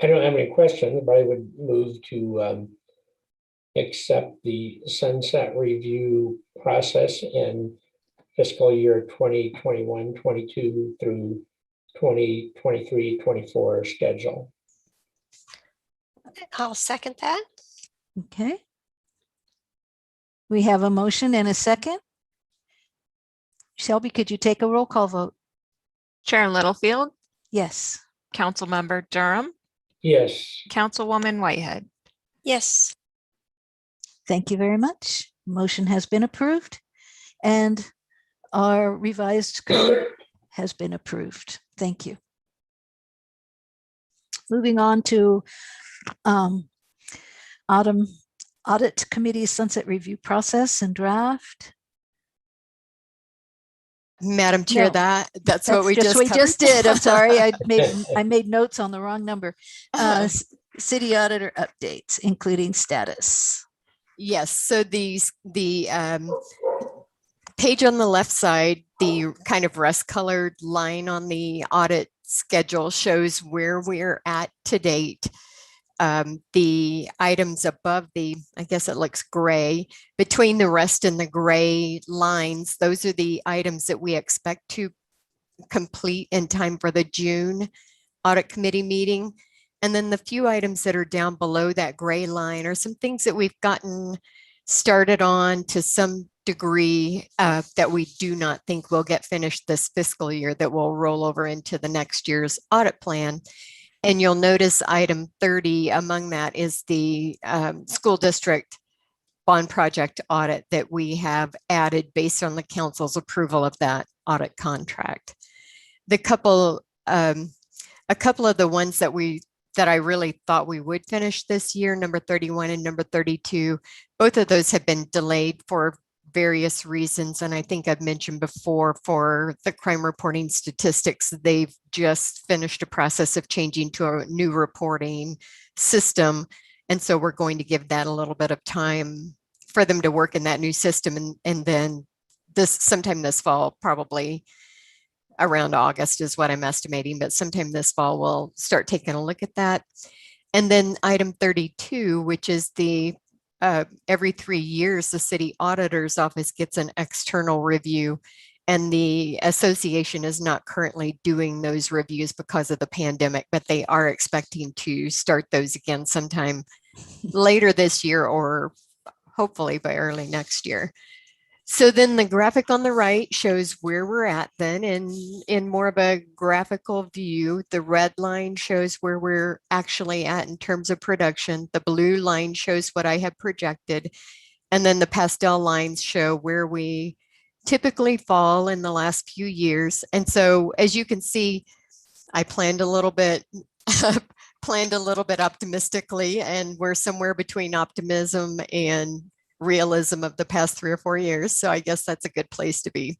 Speaker 4: don't have any questions, but I would move to accept the sunset review process in fiscal year 2021-22 through 2023-24 schedule.
Speaker 6: I'll second that.
Speaker 2: Okay. We have a motion and a second. Shelby, could you take a roll call vote?
Speaker 3: Chair Littlefield,
Speaker 2: Yes.
Speaker 3: Councilmember Durham,
Speaker 4: Yes.
Speaker 3: Councilwoman Whitehead.
Speaker 6: Yes.
Speaker 2: Thank you very much. Motion has been approved and our revised code has been approved. Thank you. Moving on to Audit Committee Sunset Review Process and Draft.
Speaker 5: Madam Chair,
Speaker 2: No.
Speaker 5: that's what we just
Speaker 2: did. I'm sorry, I made notes on the wrong number. City Auditor updates, including status.
Speaker 5: Yes, so the page on the left side, the kind of rust colored line on the audit schedule shows where we're at to date. The items above the, I guess it looks gray, between the rest and the gray lines, those are the items that we expect to complete in time for the June Audit Committee meeting. And then the few items that are down below that gray line are some things that we've gotten started on to some degree that we do not think will get finished this fiscal year, that will roll over into the next year's audit plan. And you'll notice item 30 among that is the school district bond project audit that we have added based on the council's approval of that audit contract. A couple of the ones that I really thought we would finish this year, number 31 and number 32, both of those have been delayed for various reasons. And I think I've mentioned before, for the crime reporting statistics, they've just finished a process of changing to a new reporting system. And so we're going to give that a little bit of time for them to work in that new system. And then sometime this fall, probably around August is what I'm estimating, but sometime this fall, we'll start taking a look at that. And then item 32, which is the every 3 years, the city auditor's office gets an external review, and the association is not currently doing those reviews because of the pandemic, but they are expecting to start those again sometime later this year, or hopefully by early next year. So then the graphic on the right shows where we're at then in more of a graphical view. The red line shows where we're actually at in terms of production. The blue line shows what I have projected. And then the pastel lines show where we typically fall in the last few years. And so as you can see, I planned a little bit optimistically, and we're somewhere between optimism and realism of the past 3 or 4 years. So I guess that's a good place to be.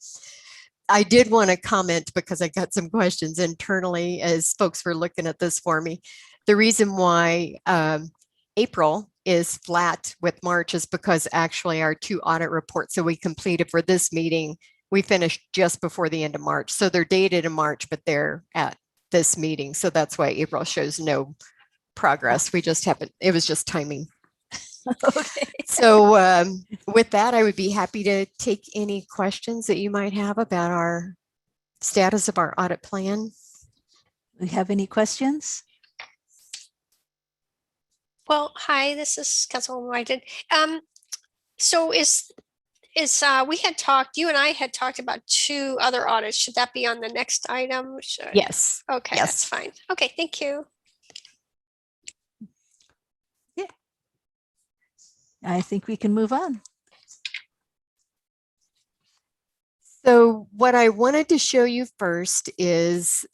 Speaker 5: I did want to comment, because I got some questions internally as folks were looking at this for me. The reason why April is flat with March is because actually our 2 audit reports that we completed for this meeting, we finished just before the end of March. So they're dated in March, but they're at this meeting. So that's why April shows no progress. We just haven't, it was just timing.
Speaker 2: Okay.
Speaker 5: So with that, I would be happy to take any questions that you might have about our status of our audit plan.
Speaker 2: We have any questions?
Speaker 6: Well, hi, this is Councilwoman Whitehead. So we had talked, you and I had talked about 2 other audits. Should that be on the next item?
Speaker 5: Yes.
Speaker 6: Okay,
Speaker 5: Yes.
Speaker 6: that's fine. Okay, thank you.
Speaker 2: I think we can move on.
Speaker 5: So what I wanted to show you first is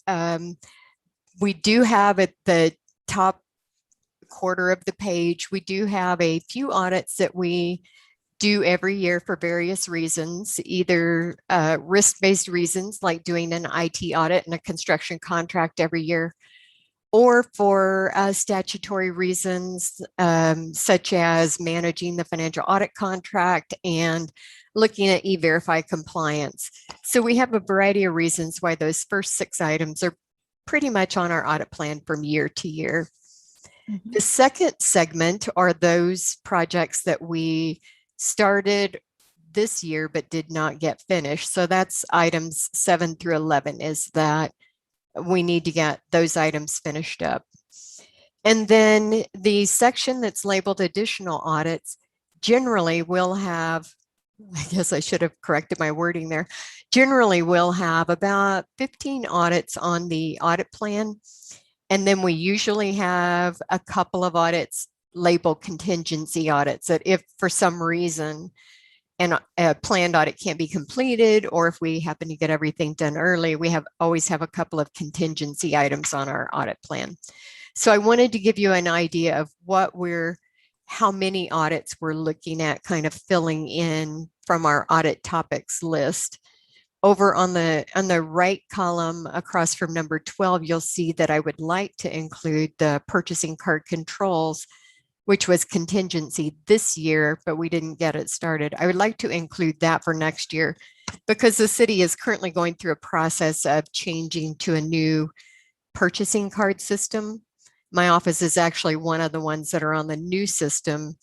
Speaker 5: we do have at the top quarter of the page, we do have a few audits that we do every year for various reasons, either risk-based reasons like doing an IT audit and a construction contract every year, or for statutory reasons, such as managing the financial audit contract and looking at E-Verify compliance. So we have a variety of reasons why those first 6 items are pretty much on our audit plan from year to year. Mm-hmm. The second segment are those projects that we started this year but did not get finished. So that's items 7 through 11, is that we need to get those items finished up. And then the section that's labeled additional audits generally will have, I guess I should have corrected my wording there, generally will have about 15 audits on the audit plan. And then we usually have a couple of audits labeled contingency audits, that if for some reason a planned audit can't be completed, or if we happen to get everything done early, we always have a couple of contingency items on our audit plan. So I wanted to give you an idea of how many audits we're looking at, kind of filling in from our audit topics list. Over on the right column across from number 12, you'll see that I would like to include the purchasing card controls, which was contingency this year, but we didn't get it started. I would like to include that for next year, because the city is currently going through a process of changing to a new purchasing card system. My office is actually one of the ones that are on the new system,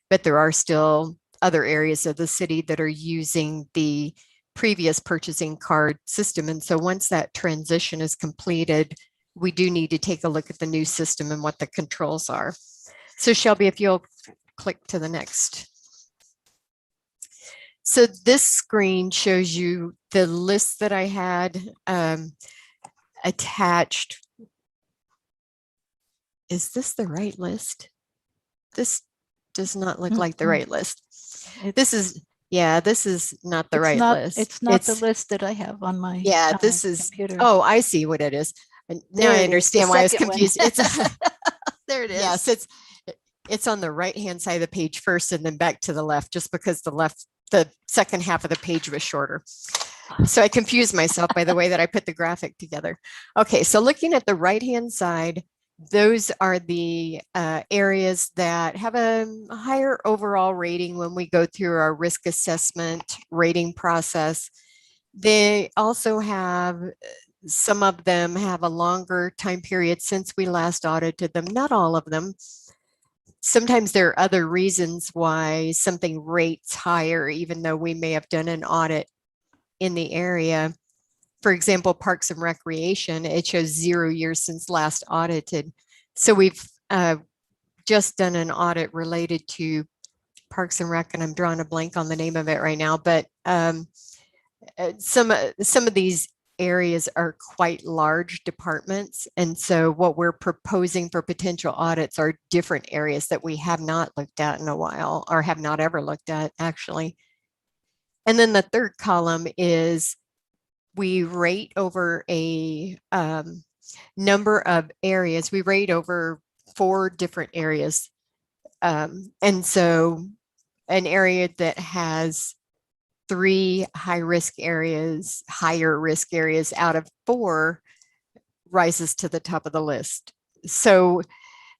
Speaker 5: but there are still other areas of the city that are using the previous purchasing card system. And so once that transition is completed, we do need to take a look at the new system and what the controls are. So Shelby, if you'll click to the next. So this screen shows you the list that I had attached. Is this the right list? This does not look like the right list. This is not the right list.
Speaker 2: It's not the list that I have on my
Speaker 5: this is
Speaker 2: computer.
Speaker 5: Oh, I see what it is. And now
Speaker 2: There
Speaker 5: I
Speaker 2: it is,
Speaker 5: understand
Speaker 2: the
Speaker 5: why I was
Speaker 2: second one.
Speaker 5: confused.
Speaker 2: There it is.
Speaker 5: Yes, it's on the right hand side of the page first and then back to the left, just because the second half of the page was shorter. So I confused myself by the way that I put the graphic together. Okay, so looking at the right hand side, those are the areas that have a higher overall rating when we go through our risk assessment rating process. They also have, some of them have a longer time period since we last audited them, not all of them. Sometimes there are other reasons why something rates higher, even though we may have done an audit in the area. For example, Parks and Recreation, it shows 0 years since last audited. So we've just done an audit related to Parks and Rec, and I'm drawing a blank on the name of it right now, but some of these areas are quite large departments. And so what we're proposing for potential audits are different areas that we have not looked at in a while, or have not ever looked at actually. And then the third column is we rate over a number of areas. We rate over 4 different areas. And so an area that has 3 higher risk areas out of 4 rises to the top of the list. So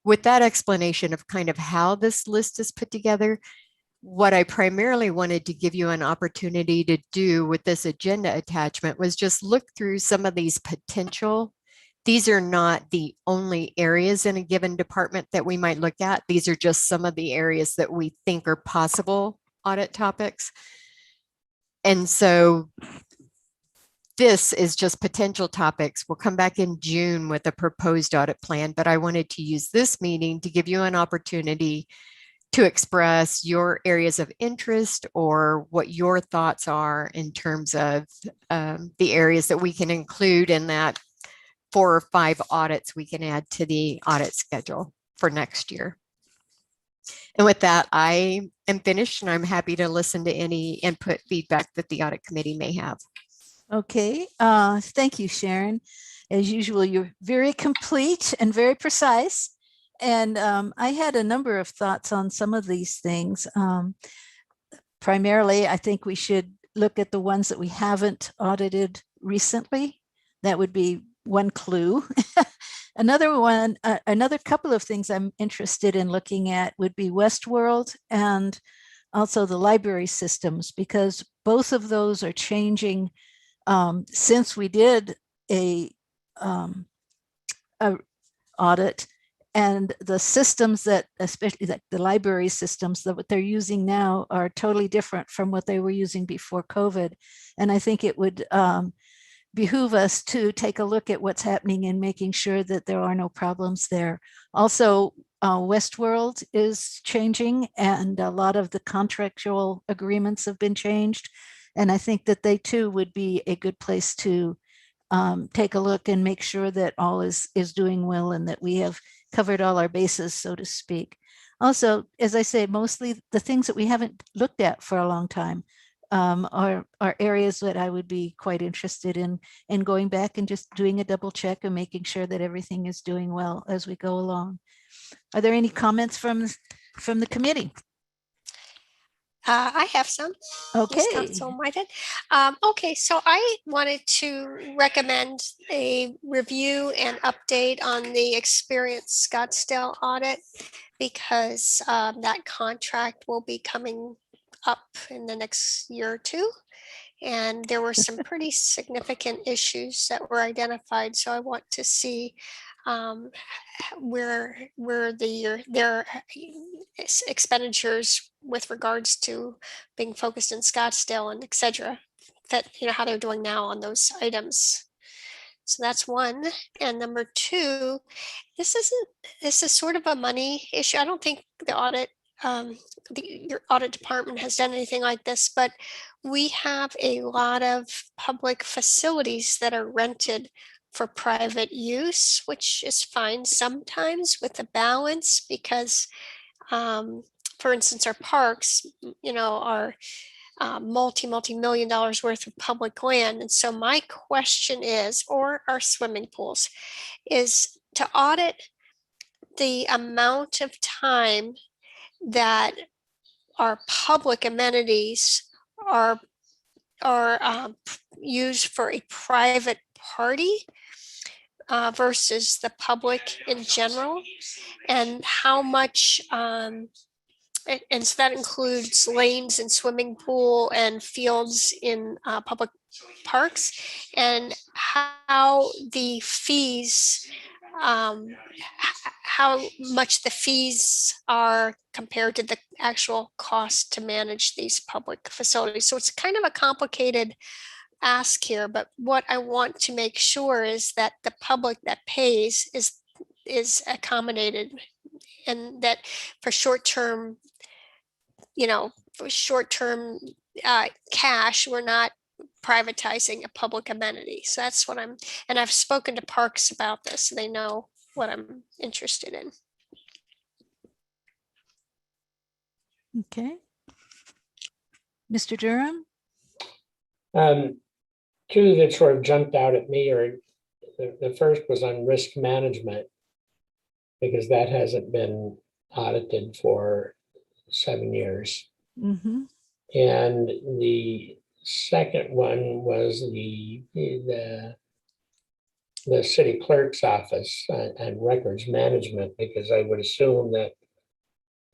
Speaker 5: with that explanation of kind of how this list is put together, what I primarily wanted to give you an opportunity to do with this agenda attachment was just look through some of these potential. These are not the only areas in a given department that we might look at. These are just some of the areas that we think are possible audit topics. And so this is just potential topics. We'll come back in June with a proposed audit plan, but I wanted to use this meeting to give you an opportunity to express your areas of interest or what your thoughts are in terms of the areas that we can include in that 4 or 5 audits we can add to the audit schedule for next year. And with that, I am finished, and I'm happy to listen to any input, feedback that the audit committee may have.
Speaker 2: Okay, thank you, Sharon. As usual, you're very complete and very precise. And I had a number of thoughts on some of these things. Primarily, I think we should look at the ones that we haven't audited recently. That would be one clue. Another couple of things I'm interested in looking at would be Westworld and also the library systems, because both of those are changing since we did a audit. And the systems that, especially like the library systems that what they're using now, are totally different from what they were using before COVID. And I think it would behoove us to take a look at what's happening and making sure that there are no problems there. Also, Westworld is changing, and a lot of the contractual agreements have been changed. And I think that they too would be a good place to take a look and make sure that all is doing well and that we have covered all our bases, so to speak. Also, as I say, mostly the things that we haven't looked at for a long time are areas that I would be quite interested in going back and just doing a double check and making sure that everything is doing well as we go along. Are there any comments from the committee?
Speaker 6: I have some.
Speaker 2: Okay.
Speaker 6: Okay, so I wanted to recommend a review and update on the Experience Scottsdale audit, because that contract will be coming up in the next year or two. And there were some pretty significant issues that were identified. So I want to see where their expenditures with regards to being focused in Scottsdale and et cetera, that, how they're doing now on those items. So that's one. And number two, this is sort of a money issue. I don't think the audit, your audit department has done anything like this, but we have a lot of public facilities that are rented for private use, which is fine sometimes with the balance because, for instance, our parks, are multi-million dollars worth of public land. And so my question is, or our swimming pools, is to audit the amount of time that our public amenities are used for a private party versus the public in general, and how much and so that includes lanes and swimming pool and fields in public parks, and how the fees, how much the fees are compared to the actual cost to manage these public facilities. So it's kind of a complicated ask here, but what I want to make sure is that the public that pays is accommodated, and that for short-term, cash, we're not privatizing a public amenity. So that's what and I've spoken to parks about this, so they know what I'm interested in.
Speaker 2: Okay. Mr. Durham?
Speaker 4: Two that sort of jumped out at me are, the first was on risk management, because that hasn't been audited for 7 years.
Speaker 2: Mm-hmm.
Speaker 4: And the second one was the city clerk's office and records management, because I would assume that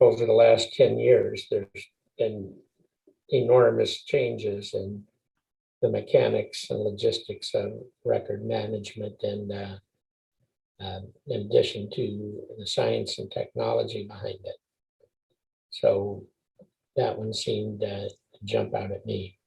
Speaker 4: over the last 10 years, there's been enormous changes in the mechanics and logistics of record management, and in addition to the science and technology behind it. So that one seemed to jump out at me.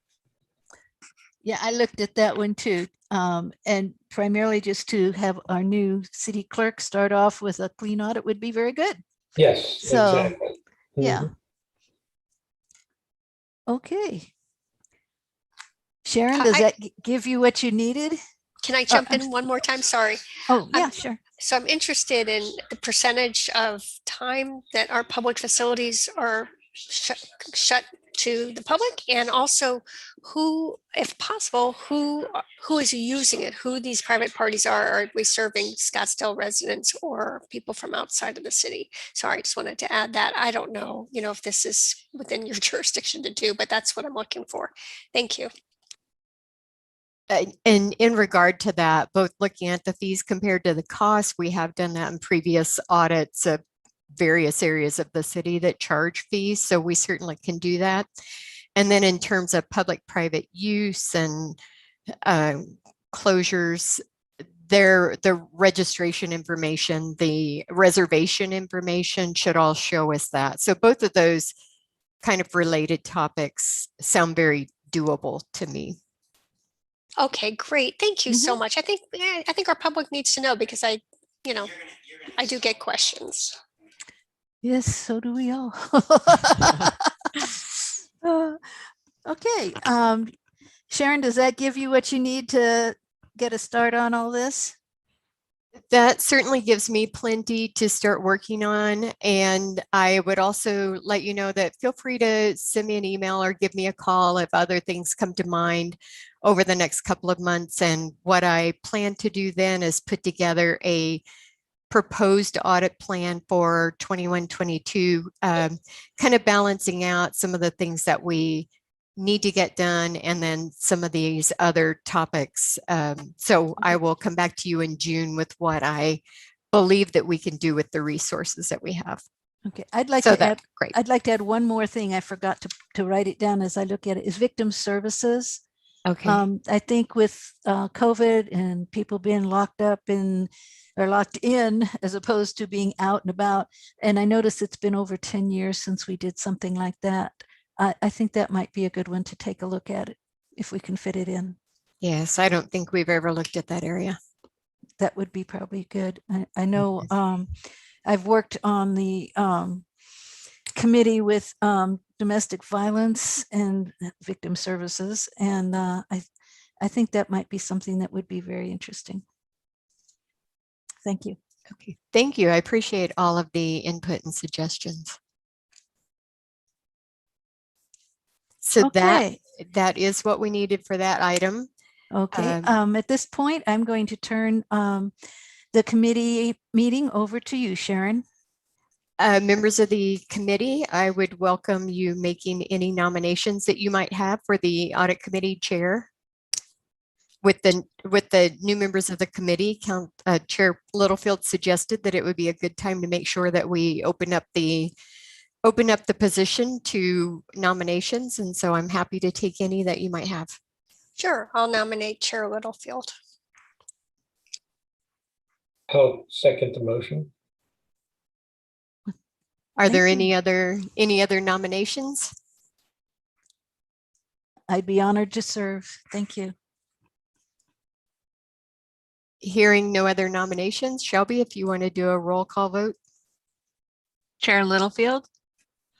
Speaker 2: Yeah, I looked at that one too. And primarily just to have our new city clerk start off with a clean audit would be very good.
Speaker 4: Yes,
Speaker 2: So,
Speaker 4: exactly.
Speaker 2: yeah.
Speaker 4: Mhm.
Speaker 2: Okay. Sharon, does that give you what you needed?
Speaker 6: Can I jump in one more time? Sorry.
Speaker 2: Oh, yeah, sure.
Speaker 6: So I'm interested in the percentage of time that our public facilities are shut to the public, and also who, if possible, who is using it, who these private parties are. Are we serving Scottsdale residents or people from outside of the city? Sorry, I just wanted to add that. I don't know, if this is within your jurisdiction to do, but that's what I'm looking for. Thank you.
Speaker 5: And in regard to that, both looking at the fees compared to the cost, we have done that in previous audits of various areas of the city that charge fees. So we certainly can do that. And then in terms of public-private use and closures, the registration information, the reservation information should all show us that. So both of those kind of related topics sound very doable to me.
Speaker 6: Okay, great. Thank you so much. I think our public needs to know, because I do get questions.
Speaker 2: Yes, so do we all. Okay. Sharon, does that give you what you need to get a start on all this?
Speaker 5: That certainly gives me plenty to start working on. And I would also let you know that feel free to send me an email or give me a call if other things come to mind over the next couple of months. And what I plan to do then is put together a proposed audit plan for 21-22, kind of balancing out some of the things that we need to get done, and then some of these other topics. So I will come back to you in June with what I believe that we can do with the resources that we have.
Speaker 2: Okay, I'd like to add one more thing. I forgot to write it down as I look at it, is victim services.
Speaker 5: Okay.
Speaker 2: I think with COVID and people being locked up or locked in as opposed to being out and about, and I noticed it's been over 10 years since we did something like that. I think that might be a good one to take a look at it if we can fit it in.
Speaker 5: Yes, I don't think we've ever looked at that area.
Speaker 2: That would be probably good. I know I've worked on the committee with domestic violence and victim services, and I think that might be something that would be very interesting. Thank you.
Speaker 5: Okay, thank you. I appreciate all of the input and suggestions. So
Speaker 2: Okay.
Speaker 5: that is what we needed for that item.
Speaker 2: Okay. At this point, I'm going to turn the committee meeting over to you, Sharon.
Speaker 5: Members of the committee, I would welcome you making any nominations that you might have for the audit committee chair. With the new members of the committee, Chair Littlefield suggested that it would be a good time to make sure that we open up the position to nominations, and so I'm happy to take any that you might have.
Speaker 6: Sure, I'll nominate Chair Littlefield.
Speaker 4: I'll second the motion.
Speaker 5: Are there
Speaker 2: Thank
Speaker 5: any other nominations?
Speaker 2: I'd be honored to serve. Thank you.
Speaker 5: Hearing no other nominations, Shelby, if you want to do a roll call vote.
Speaker 3: Chair Littlefield,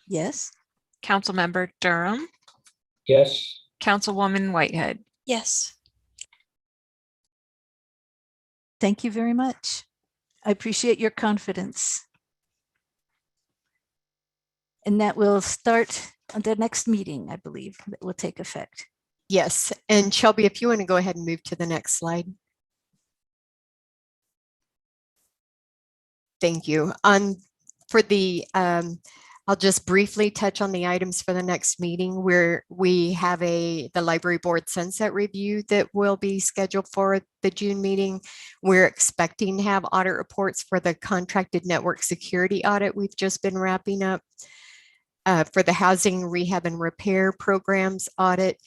Speaker 2: Yes.
Speaker 3: Councilmember Durham,
Speaker 4: Yes.
Speaker 3: Councilwoman Whitehead.
Speaker 6: Yes.
Speaker 2: Thank you very much. I appreciate your confidence. And that will start on the next meeting, I believe, that will take effect.
Speaker 5: Yes, and Shelby, if you want to go ahead and move to the next slide. Thank you. For the, I'll just briefly touch on the items for the next meeting where we have the library board sunset review that will be scheduled for the June meeting. We're expecting to have audit reports for the contracted network security audit we've just been wrapping up, for the housing rehab and repair programs audit.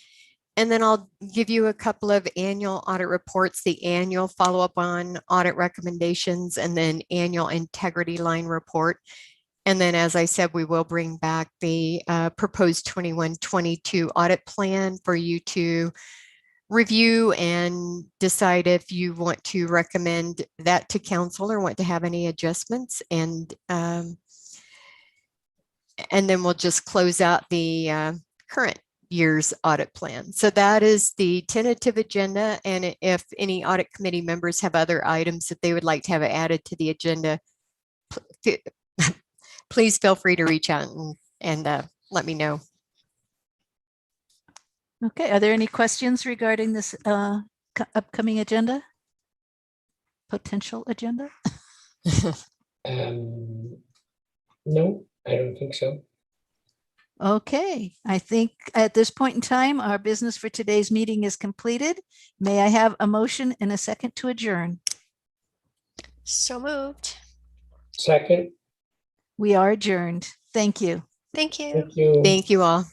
Speaker 5: And then I'll give you a couple of annual audit reports, the annual follow-up on audit recommendations, and then annual integrity line report. And then, as I said, we will bring back the proposed 21-22 audit plan for you to review and decide if you want to recommend that to council or want to have any adjustments. And then we'll just close out the current year's audit plan. So that is the tentative agenda. And if any audit committee members have other items that they would like to have added to the agenda, please feel free to reach out and let me know.
Speaker 2: Okay, are there any questions regarding this upcoming agenda? Potential agenda?
Speaker 4: No, I don't think so.
Speaker 2: Okay, I think at this point in time, our business for today's meeting is completed. May I have a motion and a second to adjourn?
Speaker 6: So moved.
Speaker 4: Second.
Speaker 2: We are adjourned. Thank you.
Speaker 6: Thank you.
Speaker 4: Thank you.
Speaker 5: Thank you all.